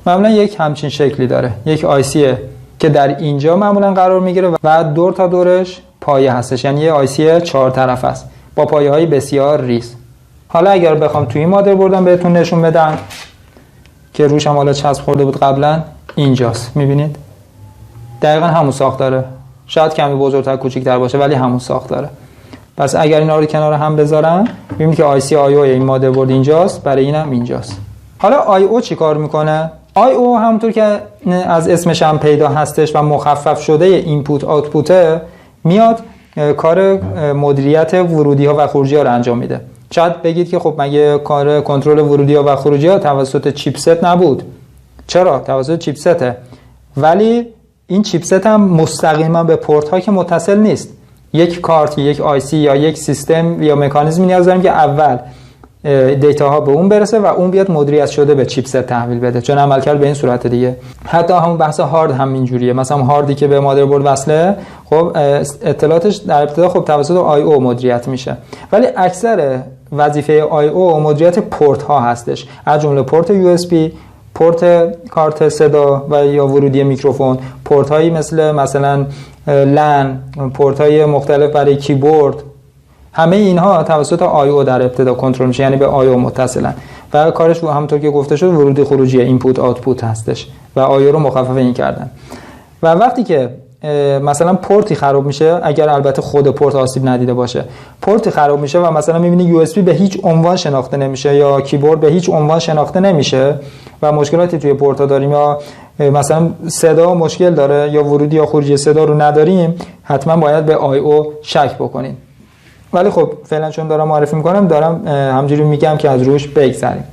معمولا یک همچین شکلی داره، یک آی سی که در اینجا معمولا قرار میگیره و دور تا دورش پایه هستش، یعنی یه آی سی 4 طرف است با پایه‌های بسیار ریز. حالا اگر بخوام توی این مادربردم بهتون نشون بدم که روش هم حالا چسب خورده بود قبلا، اینجاست، میبینید دقیقا همون ساخت داره، شاید کمی بزرگتر کوچیک‌تر باشه ولی همون ساخت داره. پس اگر اینا رو کنار هم بذارم میبینید که آی سی آی او این مادربرد اینجاست، برای اینم اینجاست. حالا آی او چی کار میکنه؟ آی او همونطور که از اسمش هم پیدا هستش و مخفف شده اینپوت آوتپوت، میاد کار مدیریت ورودی ها و خروجی ها رو انجام میده. شاید بگید که خب مگه کار کنترل ورودی ها و خروجی ها توسط چیپست نبود؟ چرا؟ توسط چیپسته، ولی این چیپست هم مستقیما به پورت ها که متصل نیست. یک کارت، یک آی سی یا یک سیستم یا مکانیزمی نیاز داریم که اول دیتا ها به اون برسه و اون بیاد مدیریت شده به چیپست تحویل بده، چون عملکرد به این صورت دیگه. حتی همون بحث هارد هم اینجوریه، مثلا هاردی که به مادربرد وصله، خب اطلاعاتش در ابتدا خب توسط آی او مدیریت میشه، ولی اکثر وظیفه آی او مدیریت پورت ها هستش، از جمله پورت یو اس بی، پورت کارت صدا و یا ورودی میکروفون، پورت هایی مثلا لن، پورت های مختلف برای کیبورد، همه اینها توسط آی او در ابتدا کنترل میشه، یعنی به آی او متصلن و کارش همونطور که گفته شد ورودی خروجی اینپوت آوتپوت هستش و آی او رو مخفف این کردن. و وقتی که مثلا پورتی خراب میشه، اگر البته خود پورت آسیب ندیده باشه، پورتی خراب میشه و مثلا میبینی یو اس بی به هیچ عنوان شناخته نمیشه یا کیبورد به هیچ عنوان شناخته نمیشه و مشکلاتی توی پورت داریم یا مثلا صدا مشکل داره یا ورودی یا خروجی صدا رو نداریم، حتما باید به آی او شک بکنیم. ولی خب فعلا چون دارم معرفی میکنم دارم همجوری میگم که از روش بگذریم.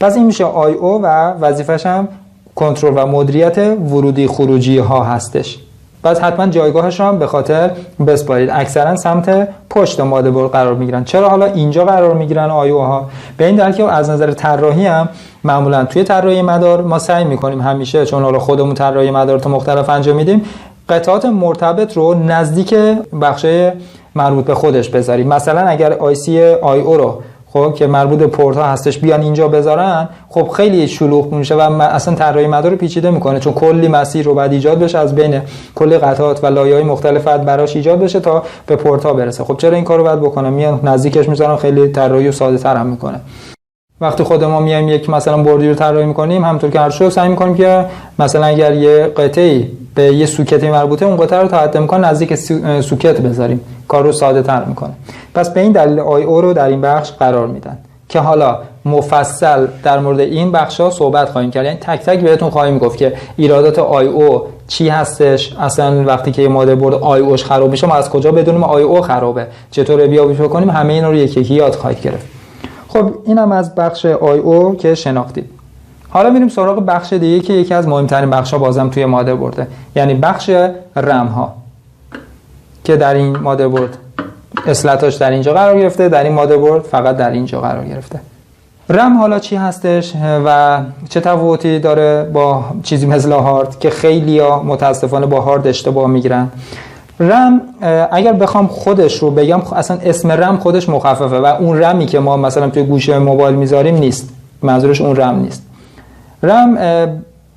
پس این میشه آی او و وظیفش هم کنترل و مدیریت ورودی خروجی ها هستش. پس حتما جایگاهش رو هم به خاطر بسپارید. اکثرا سمت پشت مادربرد قرار میگیرن. چرا حالا اینجا قرار میگیرن آی او ها؟ به این دلیل که از نظر طراحی هم معمولا توی طراحی مدار ما سعی میکنیم همیشه، چون حالا خودمون طراحی مدارات مختلف انجام میدیم، قطعات مرتبط رو نزدیک بخشای مربوط به خودش بذاریم. مثلا اگر آی سی آی او رو خب که مربوط به پورت ها هستش بیان اینجا بذارن، خب خیلی شلوغ میشه و اصلا طراحی مدار رو پیچیده میکنه، چون کلی مسیر رو بعد ایجاد بشه از بین کلی قطعات و لایه‌های مختلف براش ایجاد بشه تا به پورت ها برسه. خب چرا این کارو باید بکنم؟ میان نزدیکش میذارن، خیلی طراحی ساده تر هم میکنه. وقتی خود ما میایم یک مثلا بردی رو طراحی میکنیم، همونطور که هر شو سعی میکنیم که مثلا اگر یه قطعه‌ای به یه سوکتی مربوطه، اون قطعه رو تا حد امکان نزدیک سوکت بذاریم، کار رو ساده تر میکنه. پس به این دلیل آی او رو در این بخش قرار میدن که حالا مفصل در مورد این بخشا صحبت خواهیم کرد. یعنی تک تک بهتون خواهیم گفت که ایرادات آی او چی هستش، اصلا وقتی که مادربرد آی اوش خراب میشه ما از کجا بدونیم آی او خرابه، چطور ریابی کنیم، همه اینا رو یکی یکی یاد خواهید گرفت. خب اینم از بخش آی او که شناختید. حالا میریم سراغ بخش دیگه که یکی از مهمترین بخشا بازم توی مادربرده، یعنی بخش رم ها که در این مادربرد اصلاحاتش در اینجا قرار گرفته، در این مادربرد فقط در اینجا قرار گرفته. رم حالا چی هستش و چه تفاوتی داره با چیزی مثل هارد که خیلی‌ها متاسفانه با هارد اشتباه میگیرن؟ رم اگر بخوام خودش رو بگم، اصلا اسم رم خودش مخففه و اون رمی که ما مثلا توی گوشه موبایل میذاریم نیست، منظورش اون رم نیست. رم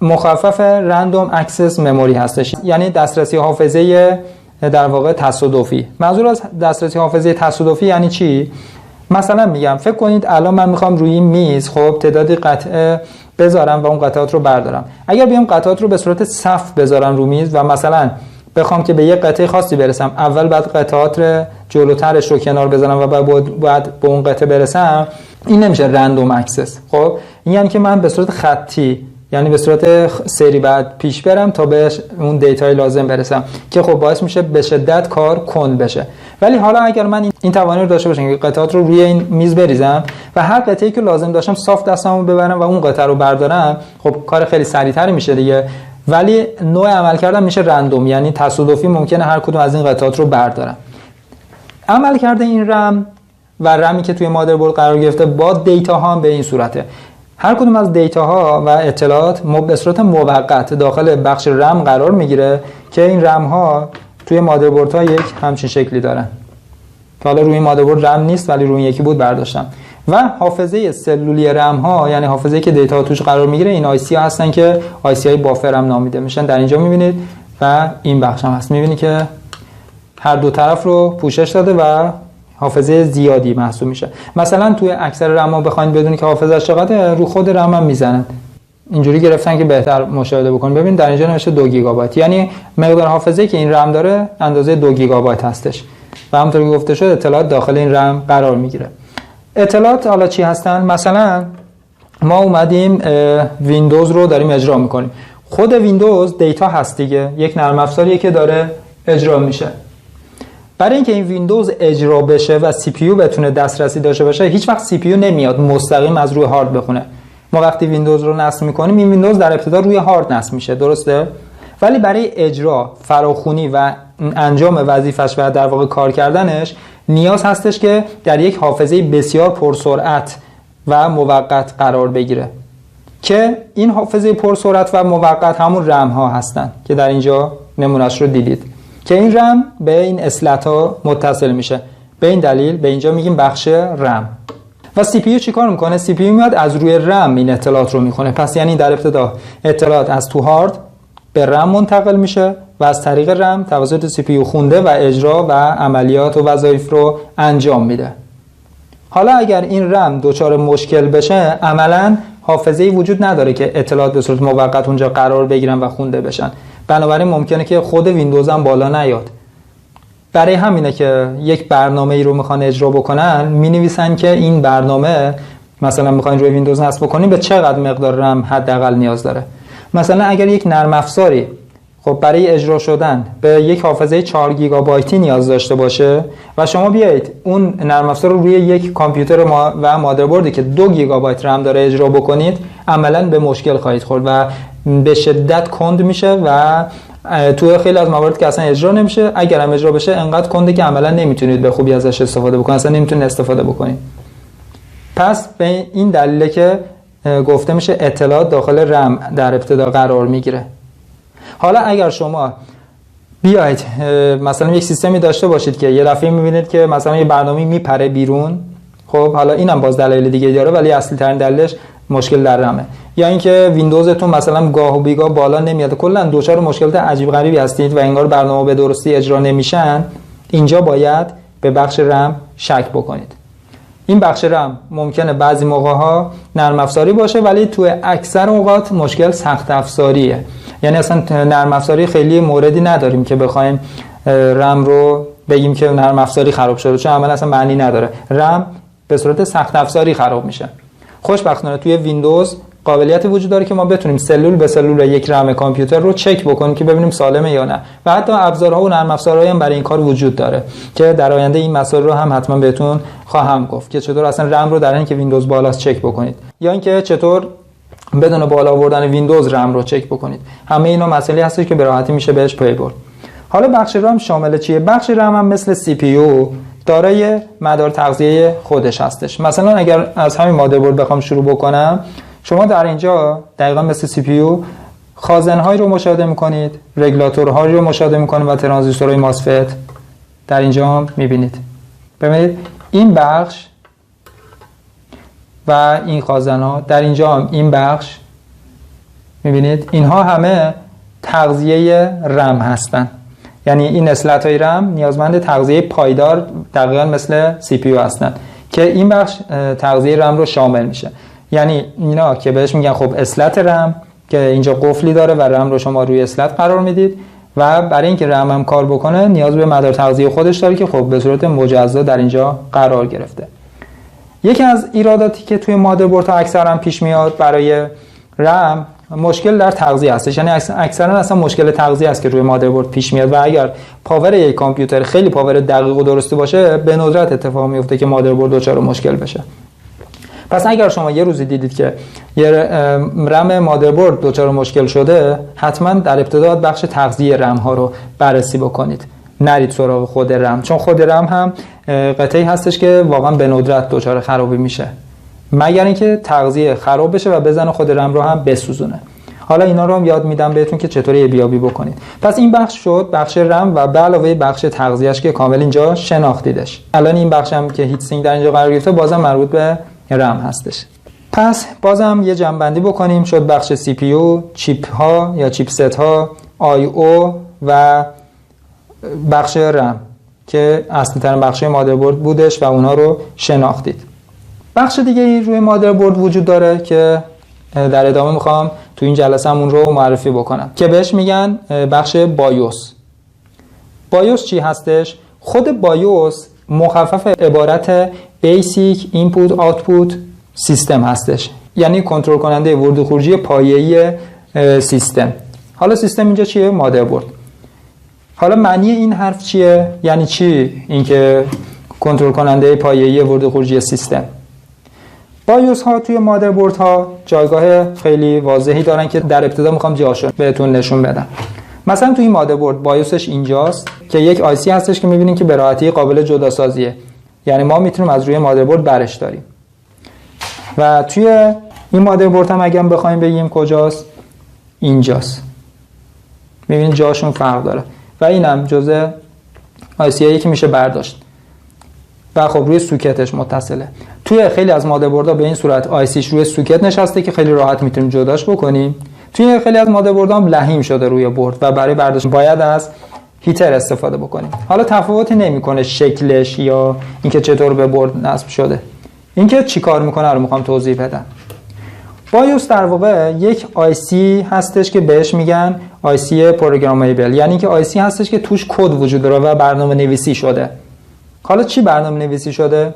مخفف رندوم اکسس مموری هستش، یعنی دسترسی حافظه در واقع تصادفی. منظور از دسترسی حافظه تصادفی یعنی چی؟ مثلا میگم فکر کنید الان من میخوام روی این میز خب تعدادی قطعه بذارم و اون قطعات رو بردارم. اگر بیام قطعات رو به صورت صف بذارم رو میز و مثلا بخوام که به یک قطعه خاصی برسم، اول بعد قطعات جلوترش رو کنار بذارم و بعد به اون قطعه برسم، این نمیشه رندوم اکسس. خب این یعنی که من به صورت خطی، یعنی به صورت سری بعد پیش برم تا به اون دیتای لازم برسم که خب باعث میشه به شدت کار کند بشه. ولی حالا اگر من این توانایی رو داشته باشم که قطعات رو روی این میز بریزم و هر قطعه‌ای که لازم داشتم صاف دستمو ببرم و اون قطعه رو بردارم، خب کار خیلی سریعتری میشه دیگه. ولی نوع عمل کردن میشه رندوم، یعنی تصادفی ممکنه هر کدوم از این قطعات رو بردارم. عمل کرده این رم و رمی که توی مادربرد قرار گرفته با دیتا ها هم به این صورته. هر کدوم از دیتا ها و اطلاعات به صورت موقت داخل بخش رم قرار میگیره که این رم ها توی مادربرد ها یک همچین شکلی دارن که حالا روی این مادربرد رم نیست ولی روی یکی بود برداشتم. و حافظه سلولی رم ها، یعنی حافظه‌ای که دیتا توش قرار میگیره، این آی سی ها هستن که آی سی های بافر هم نامیده میشن. در اینجا میبینید و این بخش هم هست، میبینید که هر دو طرف رو پوشش داده و حافظه زیادی محسوب میشه. مثلا توی اکثر رم ها بخواید بدونید که حافظه چقدره، رو خود رم هم میزنن، اینجوری گرفتن که بهتر مشاهده بکنید. ببین در اینجا نوشته 2 گیگابایت، یعنی مقدار حافظه‌ای که این رم داره اندازه 2 گیگابایت هستش و همونطور که گفته شد اطلاعات داخل این رم قرار میگیره. اطلاعات حالا چی هستن؟ مثلا ما اومدیم ویندوز رو داریم اجرا میکنیم. خود ویندوز دیتا هست دیگه، یک نرم افزاریه که داره اجرا میشه. برای اینکه این ویندوز اجرا بشه و سی پی یو بتونه دسترسی داشته باشه، هیچ وقت سی پی یو نمیاد مستقیم از روی هارد بخونه. ما وقتی ویندوز رو نصب میکنیم، این ویندوز در ابتدا روی هارد نصب میشه، درسته؟ ولی برای اجرا، فراخوانی و انجام وظیفش و در واقع کار کردنش نیاز هستش که در یک حافظه بسیار پرسرعت و موقت قرار بگیره که این حافظه پرسرعت و موقت همون رم ها هستن که در اینجا نمونهش رو دیدید که این رم به این اسلت ها متصل میشه. به این دلیل به اینجا میگیم بخش رم. و سی پی یو چی کار میکنه؟ سی پی یو میاد از روی رم این اطلاعات رو میخونه. پس یعنی در ابتدا اطلاعات از تو هارد به رم منتقل میشه و از طریق رم توسط سی پی یو خونده و اجرا و عملیات و وظایف رو انجام میده. حالا اگر این رم دچار مشکل بشه، عملاً حافظه‌ای وجود نداره که اطلاعات به صورت موقت اونجا قرار بگیرن و خونده بشن. بنابراین ممکنه که خود ویندوز هم بالا نیاد. برای همینه که یک برنامه ای رو میخوان اجرا بکنن مینویسن که این برنامه مثلا میخواین روی ویندوز نصب بکنین به چقدر مقدار رم حداقل نیاز داره. مثلا اگر یک نرم افزاری خب برای اجرا شدن به یک حافظه 4 گیگابایتی نیاز داشته باشه و شما بیایید اون نرم افزار رو روی یک کامپیوتر و مادربردی که 2 گیگابایت رم داره اجرا بکنید، عملاً به مشکل خواهید خورد و به شدت کند میشه و تو خیلی از موارد که اصلا اجرا نمیشه، اگر هم اجرا بشه انقدر کنده که عملاً نمیتونید به خوبی ازش استفاده بکنید، اصلا نمیتونید استفاده بکنید. پس به این دلیله که گفته میشه اطلاعات داخل رم در ابتدا قرار میگیره. حالا اگر شما بیاید مثلا یک سیستمی داشته باشید که یه دفعه میبینید که مثلا یه برنامه میپره بیرون، خب حالا اینم باز دلایل دیگه داره ولی اصلی ترین دلیلش مشکل در رمه، یا اینکه ویندوزتون مثلا گاه و بیگاه بالا نمیاد، کلا دچار مشکلات عجیب غریبی هستید و انگار برنامه به درستی اجرا نمیشن، اینجا باید به بخش رم شک بکنید. این بخش رم ممکنه بعضی موقع‌ها نرم افزاری باشه ولی تو اکثر اوقات مشکل سخت افزاریه. یعنی اصلا نرم افزاری خیلی موردی نداریم که بخوایم رم رو بگیم که نرم افزاری خراب شده، چون عملا اصلا معنی نداره. رم به صورت سخت افزاری خراب میشه. خوشبختانه توی ویندوز قابلیت وجود داره که ما بتونیم سلول به سلول یک رم کامپیوتر رو چک بکنیم که ببینیم سالمه یا نه، و حتی ابزارها و نرم افزارهایی هم برای این کار وجود داره که در آینده این مسائل رو هم حتما بهتون خواهم گفت که چطور اصلا رم رو در اینکه ویندوز بالاست چک بکنید، یا اینکه چطور بدون بالا آوردن ویندوز رم رو چک بکنید. همه اینا مسئله هست که به راحتی میشه بهش پی برد. حالا بخش رم شامل چیه؟ بخش رم هم مثل سی پی یو دارای مدار تغذیه خودش هستش. مثلا اگر از همین مادربرد بخوام شروع بکنم، شما در اینجا دقیقاً مثل سی پی یو خازن‌هایی رو مشاهده می‌کنید، رگولاتورهایی رو مشاهده می‌کنید و ترانزیستورهای ماسفت در اینجا هم می‌بینید. ببینید این بخش و این خازن‌ها در اینجا هم این بخش می‌بینید، اینها همه تغذیه رم هستن. یعنی این اسلط‌های رم نیازمند تغذیه پایدار دقیقاً مثل سی پی یو هستن که این بخش تغذیه رم رو شامل میشه. یعنی اینا که بهش میگن خب اسلط رم که اینجا قفلی داره و رم رو شما روی اسلط قرار میدید و برای اینکه رم هم کار بکنه نیاز به مدار تغذیه خودش داره که خب به صورت مجزا در اینجا قرار گرفته. یکی از ایراداتی که توی مادربردها اکثرا پیش میاد برای رم مشکل در تغذیه هستش. یعنی اکثرا اصلا مشکل تغذیه است که روی مادربرد پیش میاد و اگر پاور یک کامپیوتر خیلی پاور دقیق و درستی باشه به ندرت اتفاق میفته که مادربرد دچار مشکل بشه. پس اگر شما یه روزی دیدید که یه رم مادربرد دچار مشکل شده، حتما در ابتدا بخش تغذیه رم ها رو بررسی بکنید، نرید سراغ خود رم، چون خود رم هم قطعی هستش که واقعا به ندرت دچار خرابی میشه مگر اینکه تغذیه خراب بشه و بزنه خود رم رو هم بسوزونه. حالا اینا رو هم یاد میدم بهتون که چطوری بیابی بکنید. پس این بخش شد بخش رم و به علاوه بخش تغذیه‌اش که کامل اینجا شناختیدش. الان این بخش هم که هیت سینک در اینجا قرار گرفته بازم مربوط به رم هستش. پس بازم یه جمع‌بندی بکنیم. شد بخش سی پی یو، چیپ ها یا چیپست ها، آی او و بخش رم که اصلی ترین بخش مادربرد بودش و اونا رو شناختید. بخش دیگه روی مادربرد وجود داره که در ادامه میخوام تو این جلسه اون رو معرفی بکنم که بهش میگن بخش بایوس. بایوس چی هستش؟ خود بایوس مخفف عبارت Basic Input Output System هستش، یعنی کنترل کننده ورود و خروجی پایه‌ای سیستم. حالا سیستم اینجا چیه؟ مادربرد. حالا معنی این حرف چیه؟ یعنی چی اینکه کنترل کننده پایه‌ای ورود و خروجی سیستم؟ بایوس ها توی مادربرد ها جایگاه خیلی واضحی دارن که در ابتدا میخوام جاشو بهتون نشون بدم. مثلا توی مادربرد بایوسش اینجاست که یک آی سی هستش که میبینین که به راحتی قابل جداسازیه، یعنی ما میتونیم از روی مادربرد برش داریم. و توی این مادربرد هم اگه بخوایم بگیم کجاست، اینجاست. میبینین جاشون فرق داره و اینم جزء آی سی هایی که میشه برداشت و خب روی سوکتش متصله. توی خیلی از مادربردها به این صورت آی سیش روی سوکت نشسته که خیلی راحت میتونیم جداش بکنیم. توی خیلی از مادربردها هم لحیم شده روی برد و برای برداشت باید از هیتر استفاده بکنیم. حالا تفاوتی نمیکنه شکلش یا اینکه چطور به برد نصب شده. اینکه چی کار میکنه رو میخوام توضیح بدم. بایوس در واقع یک آیسی هستش که بهش میگن آیسی پروگرامیبل، یعنی که آیسی هستش که توش کد وجود داره و برنامه نویسی شده. حالا چی برنامه نویسی شده؟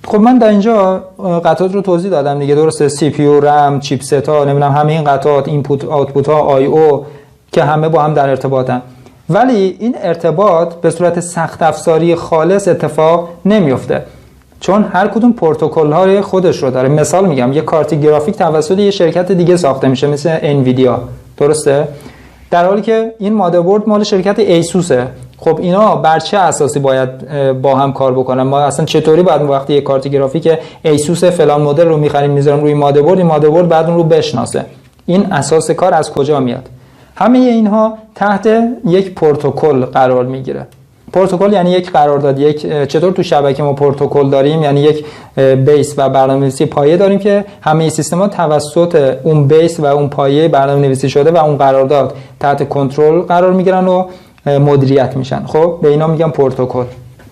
خب من در اینجا قطعات رو توضیح دادم دیگه، درسته؟ سی پی یو، رم، چیپست ها، نمیدونم همه این قطعات، اینپوت آوتپوت ها، آی او که همه با هم در ارتباطن. ولی این ارتباط به صورت سخت افزاری خالص اتفاق نمیفته، چون هر کدوم پروتکل های خودش رو داره. مثال میگم، یه کارت گرافیک توسط یه شرکت دیگه ساخته میشه مثل انویدیا، درسته؟ در حالی که این مادربرد مال شرکت ایسوسه. خب اینا بر چه اساسی باید با هم کار بکنن؟ ما اصلا چطوری باید وقتی یه کارت گرافیک ایسوس فلان مدل رو می‌خریم میذاریم روی مادربرد، این مادربرد بعد اون رو بشناسه؟ این اساس کار از کجا میاد؟ همه اینها تحت یک پروتکل قرار میگیره. پروتکل یعنی یک قرارداد، یک چطور تو شبکه ما پروتکل داریم، یعنی یک بیس و برنامه‌نویسی پایه داریم که همه سیستم‌ها توسط اون بیس و اون پایه برنامه‌نویسی شده و اون قرارداد تحت کنترل قرار میگیرن و مدیریت میشن. خب به اینا میگن پروتکل.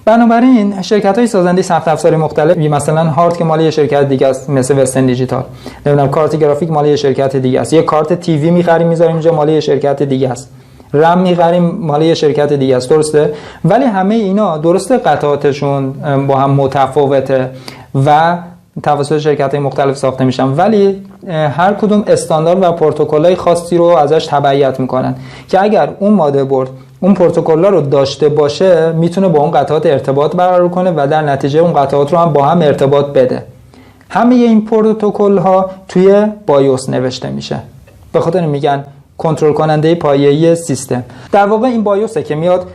بنابراین شرکت‌های سازنده سخت افزاری مختلفی، مثلا هارد که مال یه شرکت دیگه است مثل وسترن دیجیتال، نمیدونم کارت گرافیک مال یه شرکت دیگه است، یه کارت تیوی می‌خریم می‌ذاریم اینجا مال یه شرکت دیگه است، رم می‌خریم مال یه شرکت دیگه است، درسته؟ ولی همه اینا درسته قطعاتشون با هم متفاوته و توسط شرکت‌های مختلف ساخته میشن، ولی هر کدوم استاندارد و پروتکل‌های خاصی رو ازش تبعیت میکنن که اگر اون مادربرد اون پروتکل‌ها رو داشته باشه میتونه با اون قطعات ارتباط برقرار کنه و در نتیجه اون قطعات رو هم با هم ارتباط بده. همه این پروتکل‌ها توی بایوس نوشته میشه. به خاطر میگن کنترل کننده پایه‌ای سیستم. در واقع این بایوسه که میاد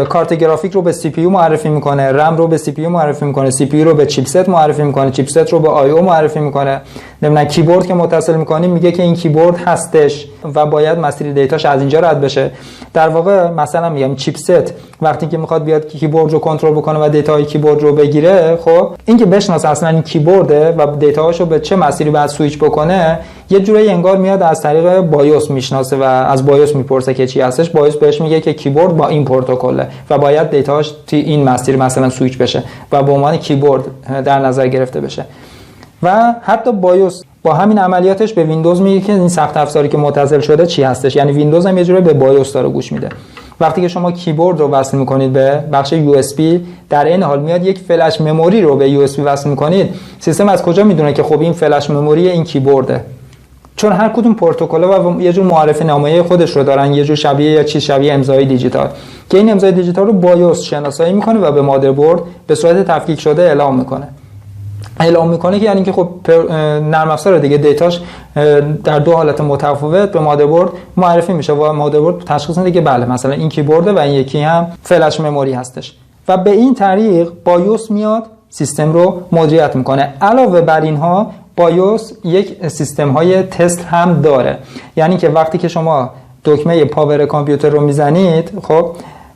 کارت گرافیک رو به سی پی یو معرفی میکنه، رم رو به سی پی یو معرفی میکنه، سی پی یو رو به چیپست معرفی میکنه، چیپست رو به آی او معرفی میکنه. نمیدونم کیبورد که متصل میکنیم میگه که این کیبورد هستش و باید مسیر دیتاش از اینجا رد بشه. در واقع مثلا میگم چیپست وقتی که میخواد بیاد کیبورد رو کنترل بکنه و دیتاهای کیبورد رو بگیره، خب این که بشناسه اصلا این کیبورده و دیتاهاشو به چه مسیری باید سوئیچ بکنه، یه جوری انگار میاد از طریق بایوس میشناسه و از بایوس میپرسه که چی هستش. بایوس بهش میگه که کیبورد با این پروتکله و باید دیتاهاش توی این مسیر مثلا سوئیچ بشه و به عنوان کیبورد در نظر گرفته بشه. و حتی بایوس با همین عملیاتش به ویندوز میگه که این سخت افزاری که متصل شده چی هستش، یعنی ویندوز هم یه جوری به بایوس داره گوش میده. وقتی که شما کیبورد رو وصل میکنید به بخش یو اس بی، در این حال میاد یک فلش مموری رو به یو اس بی وصل میکنید، سیستم از کجا میدونه که خب این فلش مموری این کیبورده؟ چون هر کدوم پروتکل و یه جور معرفی نامه خودش رو دارن، یه جور شبیه یا چیز شبیه امضای دیجیتال که این امضای دیجیتال رو بایوس شناسایی میکنه و به مادربرد به صورت تفکیک شده اعلام میکنه که یعنی که خب نرم افزار دیگه دیتاش در دو حالت متفاوت به مادربرد معرفی میشه و مادربرد تشخیص میده که بله مثلا این کیبورده و این یکی هم فلش مموری هستش و به این طریق بایوس میاد سیستم رو مدیریت میکنه. علاوه بر اینها بایوس یک سیستم های تست هم داره، یعنی که وقتی که شما دکمه پاور کامپیوتر رو میزنید، خب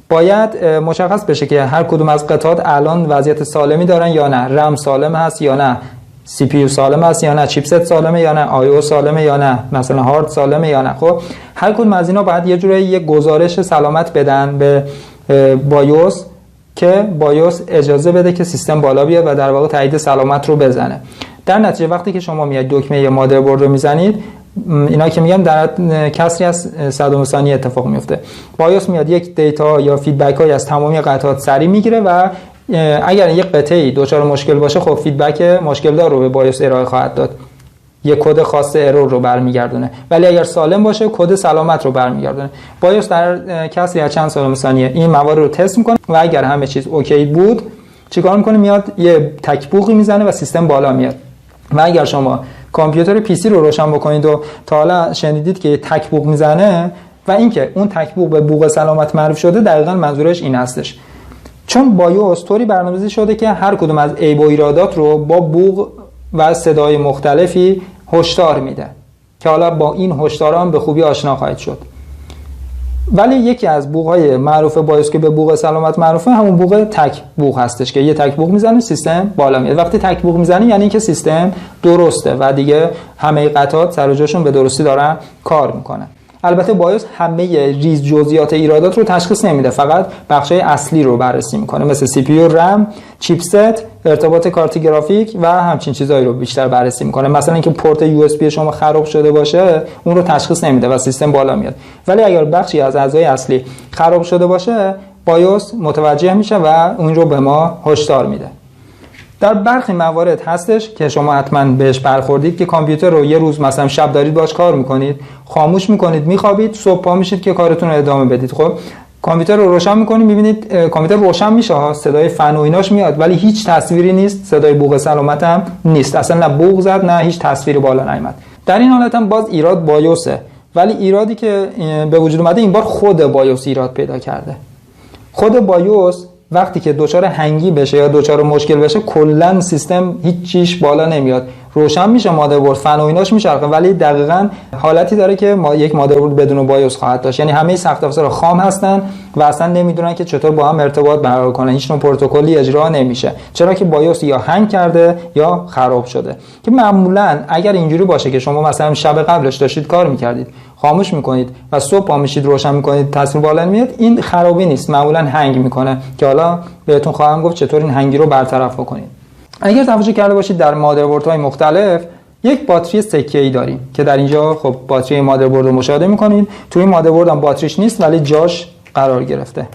باید مشخص بشه که هر کدوم از قطعات الان وضعیت سالمی دارن یا نه، رم سالم هست یا نه، سی پی یو سالم هست یا نه، چیپست سالمه یا نه، آی او سالمه یا نه، مثلا هارد سالمه یا نه. خب هر کدوم از اینا باید یه جوری یه گزارش سلامت بدن به بایوس که بایوس اجازه بده که سیستم بالا بیاد و در واقع تایید سلامت رو بزنه. در نتیجه وقتی که شما میاد دکمه مادربرد رو میزنید، اینا که میگم در کسری از صدم ثانیه اتفاق میفته، بایوس میاد یک دیتا یا فیدبک های از تمامی قطعات سریع میگیره و اگر یک قطعی دچار مشکل باشه، خب فیدبک مشکل دار رو به بایوس ارائه خواهد داد، یک کد خاص ارور رو برمیگردونه. ولی اگر سالم باشه کد سلامت رو برمیگردونه. بایوس در کسری از چند صدم ثانیه این موارد رو تست میکنه و اگر همه چیز اوکی بود چیکار میکنه؟ میاد یه تکبوقی میزنه و سیستم بالا میاد. و اگر شما کامپیوتر پی سی رو روشن بکنید و تا حالا شنیدید که تکبوق میزنه و اینکه اون تکبوق به بوق سلامت معروف شده، دقیقاً منظورش این هستش. چون بایوس طوری برنامه‌ریزی شده که هر کدوم از عیب و ایرادات رو با بوق و صدای مختلفی هشدار میده که حالا با این هشدارا هم به خوبی آشنا خواهید شد. ولی یکی از بوق‌های معروف بایوس که به بوق سلامت معروفه همون بوق تک بوق هستش که یه تک بوق میزنه سیستم بالا میاد. وقتی تک بوق میزنه یعنی اینکه سیستم درسته و دیگه همه قطعات سر و جاشون به درستی دارن کار میکنن. البته بایوس همه ریز جزئیات ایرادات رو تشخیص نمیده، فقط بخشای اصلی رو بررسی میکنه، مثل سی پی یو، رم، چیپست، ارتباط کارت گرافیک و همچین چیزایی رو بیشتر بررسی میکنه. مثلا اینکه پورت یو اس بی شما خراب شده باشه اون رو تشخیص نمیده و سیستم بالا میاد، ولی اگر بخشی از اعضای اصلی خراب شده باشه بایوس متوجه میشه و اون رو به ما هشدار میده. در برخی موارد هستش که شما حتما بهش برخوردید که کامپیوتر رو یه روز مثلا شب دارید باش کار میکنید، خاموش میکنید، میخوابید، صبح پا میشید که کارتون رو ادامه بدید. خب کامپیوتر رو روشن میکنید، میبینید کامپیوتر روشن میشه ها، صدای فن و ایناش میاد ولی هیچ تصویری نیست، صدای بوق سلامت هم نیست، اصلا نه بوق زد نه هیچ تصویری بالا نیامد. در این حالت هم باز ایراد بایوسه، ولی ایرادی که به وجود اومده این بار خود بایوس ایراد پیدا کرده. خود بایوس وقتی که دچار هنگی بشه یا دچار مشکل بشه کلا سیستم هیچ چیش بالا نمیاد، روشن میشه مادربرد، فن و ایناش میچرخه، ولی دقیقاً حالتی داره که یک مادربرد بدون بایوس خواهد داشت. یعنی همه سخت افزارها خام هستن و اصلا نمیدونن که چطور با هم ارتباط برقرار کنن، هیچ نوع پروتکلی اجرا نمیشه، چرا که بایوس یا هنگ کرده یا خراب شده. که معمولاً اگر اینجوری باشه که شما مثلا شب قبلش داشتید کار میکردید، خاموش میکنید و صبح پا میشید روشن میکنید تصویر بالا میاد، این خرابی نیست، معمولاً هنگ میکنه که حالا بهتون خواهم گفت چطور این هنگی رو برطرف بکنید. اگر توجه کرده باشید در مادربردهای مختلف یک باتری سکه‌ای داریم که در اینجا خب باتری مادربرد رو مشاهده میکنید، توی این مادربرد هم باتریش نیست ولی جاش قرار گرفته.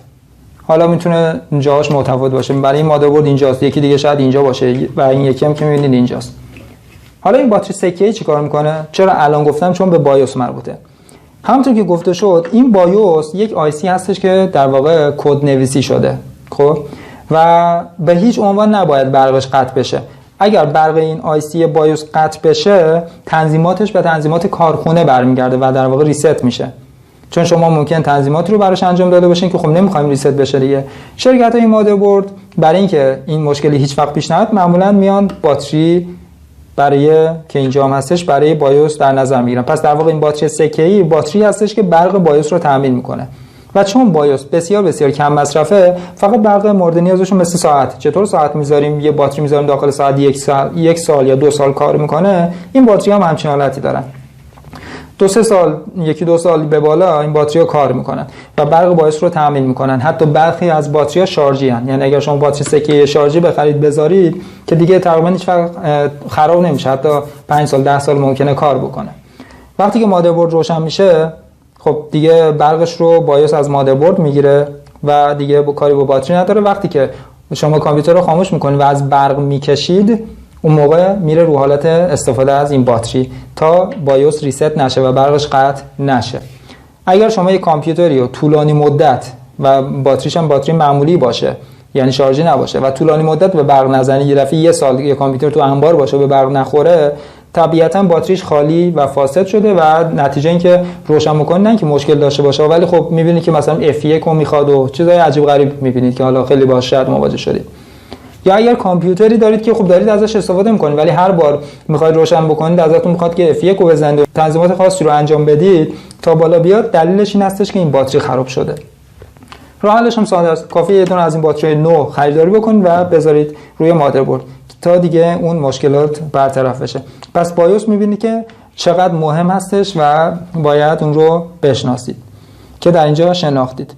حالا میتونه جاش متفاوت باشه، برای این مادربرد اینجاست، یکی دیگه شاید اینجا باشه و این یکی هم که میبینید اینجاست. حالا این باتری سکه‌ای چیکار میکنه؟ چرا الان گفتم؟ چون به بایوس مربوطه. همونطور که گفته شد این بایوس یک آیسی هستش که در واقع کد نویسی شده، خب، و به هیچ عنوان نباید برقش قطع بشه. اگر برق این آیسی بایوس قطع بشه تنظیماتش به تنظیمات کارخونه برمیگرده و در واقع ریست میشه، چون شما ممکن تنظیماتی رو براش انجام داده باشین که خب نمیخوایم ریست بشه دیگه. شرکت‌های مادربرد برای اینکه این مشکلی هیچ وقت پیش نیاد معمولاً میان باتری برای که اینجا هم هستش برای بایوس در نظر میگیرن. پس در واقع این باتری سکه‌ای باتری هستش که برق بایوس رو تامین میکنه و چون بایوس بسیار بسیار کم مصرفه فقط برق مورد نیازشون مثل ساعت، چطور ساعت میذاریم یه باتری میذاریم داخل ساعت یک سال یا 2 سال کار میکنه، این باتری هم همچین حالتی دارن، 2-3 سال، 1-2 سال به بالا این باتری ها کار میکنن و برق بایوس رو تامین میکنن. حتی برخی از باتری ها شارژی هستند، یعنی اگر شما باتری سکه شارژی بخرید بذارید که دیگه تقریبا هیچ وقت خراب نمیشه، حتی 5 سال 10 سال ممکنه کار بکنه. وقتی که مادربرد روشن میشه خب دیگه برقش رو بایوس از مادربرد میگیره و دیگه کاری با باتری نداره. وقتی که شما کامپیوتر رو خاموش میکنید و از برق میکشید اون موقع میره رو حالت استفاده از این باتری تا بایوس ریست نشه و برقش قطع نشه. اگر شما یک کامپیوتری رو طولانی مدت و باتریش هم باتری معمولی باشه، یعنی شارژی نباشه و طولانی مدت به برق نزنید، یه دفعه 1 سال یه کامپیوتر تو انبار باشه به برق نخوره، طبیعتاً باتریش خالی و فاسد شده و نتیجه این که روشن می‌کنید نه که مشکل داشته باشه، ولی خب می‌بینید که مثلا F1 رو میخواد و چیزای عجیب غریب می‌بینید که حالا خیلی باهاش شاید مواجه شدید. یا اگر کامپیوتری دارید که خب دارید ازش استفاده می‌کنید ولی هر بار می‌خواید روشن بکنید ازتون می‌خواد که F1 رو بزنید و تنظیمات خاصی رو انجام بدید تا بالا بیاد، دلیلش این هستش که این باتری خراب شده. راه حلش هم ساده است، کافیه یه دونه از این باتری نو خریداری بکنید و بذارید روی مادربرد تا دیگه اون مشکلات برطرف بشه. پس بایوس می‌بینید که چقدر مهم هستش و باید اون رو بشناسید که در اینجا شناختید.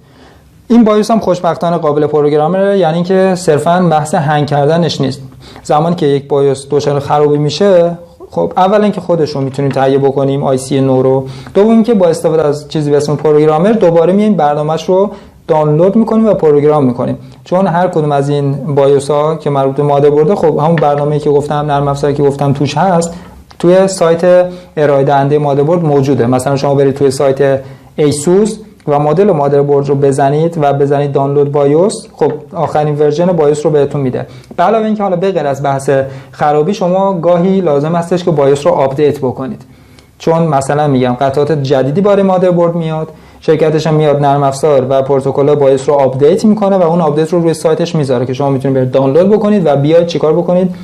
این بایوس هم خوشبختانه قابل پروگرامره، یعنی که صرفاً بحث هنگ کردنش نیست. زمانی که یک بایوس دچار خرابی میشه خب اولا که خودش رو میتونیم تهیه بکنیم آیسی نو رو، دوم که با استفاده از چیزی به اسم پروگرامر دوباره میایم برنامه‌اش رو دانلود میکنیم و پروگرام میکنیم، چون هر کدوم از این بایوس ها که مربوط به مادربرد خب همون برنامه‌ای که گفتم، نرم افزاری که گفتم توش هست، توی سایت ارائه دهنده مادربرد موجوده. مثلا شما برید توی سایت ایسوس و مدل مادربرد رو بزنید و بزنید دانلود بایوس، خب آخرین ورژن بایوس رو بهتون میده. به علاوه اینکه حالا به غیر از بحث خرابی شما گاهی لازم هستش که بایوس رو آپدیت بکنید، چون مثلا میگم قطعات جدیدی برای مادربرد میاد، شرکتش هم میاد نرم افزار و پروتکل بایوس رو آپدیت میکنه و اون آپدیت رو روی سایتش میذاره که شما میتونید برید دانلود بکنید و بیاید چیکار بکنید؟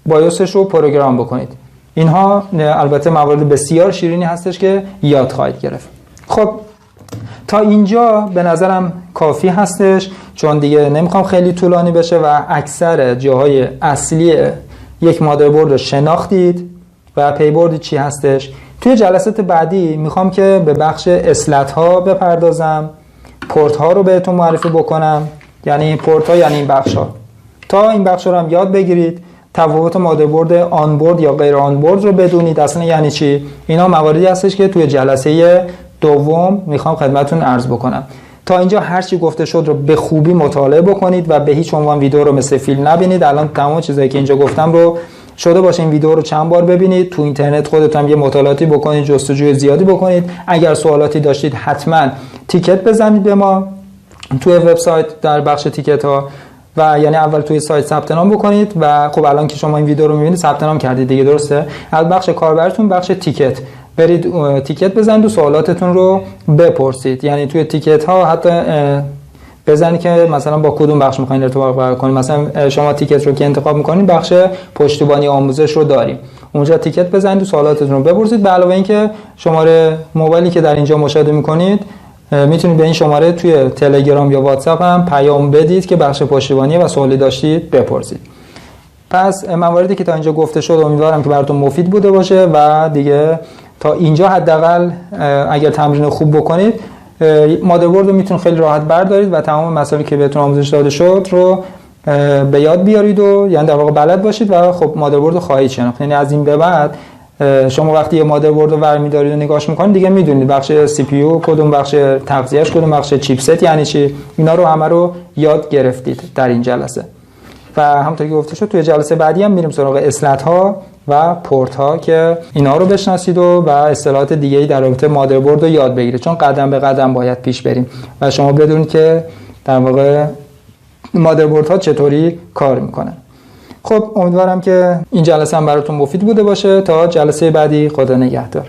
بایوسش رو پروگرام بکنید. اینها البته موارد بسیار شیرینی هستش که یاد خواهید گرفت. خب تا اینجا به نظرم کافی هستش، چون دیگه نمیخوام خیلی طولانی بشه و اکثر جاهای اصلی یک مادربرد رو شناختید و پیبرد چی هستش، توی جلسات بعدی میخوام که به بخش اصلت ها بپردازم، پورت ها رو بهتون معرفی بکنم. یعنی پورت ها یعنی این بخش ها. تا این بخش رو هم یاد بگیرید، تفاوت مادربرد آن بورد یا غیر آن بورد رو بدونید اصلا یعنی چی. اینا مواردی هستش که توی جلسه دوم میخوام خدمتتون عرض بکنم. تا اینجا هر چی گفته شد رو به خوبی مطالعه بکنید و به هیچ عنوان ویدیو رو مثل فیلم نبینید. الان تمام چیزایی که اینجا گفتم رو شده باشه این ویدیو رو چند بار ببینید، تو اینترنت خودتون یه مطالعاتی بکنید، جستجوی زیادی بکنید. اگر سوالاتی داشتید حتما تیکت بزنید به ما توی وبسایت در بخش تیکت ها، و یعنی اول توی سایت ثبت نام بکنید و خب الان که شما این ویدیو رو می‌بینید ثبت نام کردید دیگه، درسته؟ از بخش کاربرتون بخش تیکت برید تیکت بزنید و سوالاتتون رو بپرسید. یعنی توی تیکت ها حتی بزنید که مثلا با کدوم بخش می‌خواید ارتباط برقرار کنید. مثلا شما تیکت رو که انتخاب می‌کنید بخش پشتیبانی آموزش رو داریم، اونجا تیکت بزنید و سوالاتتون رو بپرسید. به علاوه اینکه شماره موبایلی که در اینجا مشاهده می‌کنید میتونید به این شماره توی تلگرام یا واتساپ هم پیام بدید که بخش پشتیبانی و سوالی داشتید بپرسید. پس مواردی که تا اینجا گفته شد امیدوارم که براتون مفید بوده باشه و دیگه تا اینجا حداقل اگر تمرین خوب بکنید مادربرد رو میتونید خیلی راحت بردارید و تمام مسائلی که بهتون آموزش داده شد رو به یاد بیارید و یعنی در واقع بلد باشید و خب مادربرد رو خواهید شناخت. یعنی از این به بعد شما وقتی یه مادربرد رو برمی دارید و نگاش میکنید دیگه میدونید بخش سی پی یو کدوم، بخش تغذیه‌اش کدوم، بخش چیپست یعنی چی، اینا رو همه رو یاد گرفتید در این جلسه. و همونطور که گفته شد توی جلسه بعدی هم میریم سراغ اصلت ها و پورت ها که اینا رو بشناسید و اصطلاحات دیگه‌ای در رابطه مادربرد رو یاد بگیرید، چون قدم به قدم باید پیش بریم و شما بدونید که در واقع مادربرد ها چطوری کار میکنن. خب امیدوارم که این جلسه هم براتون مفید بوده باشه. تا جلسه بعدی، خدا نگهدار.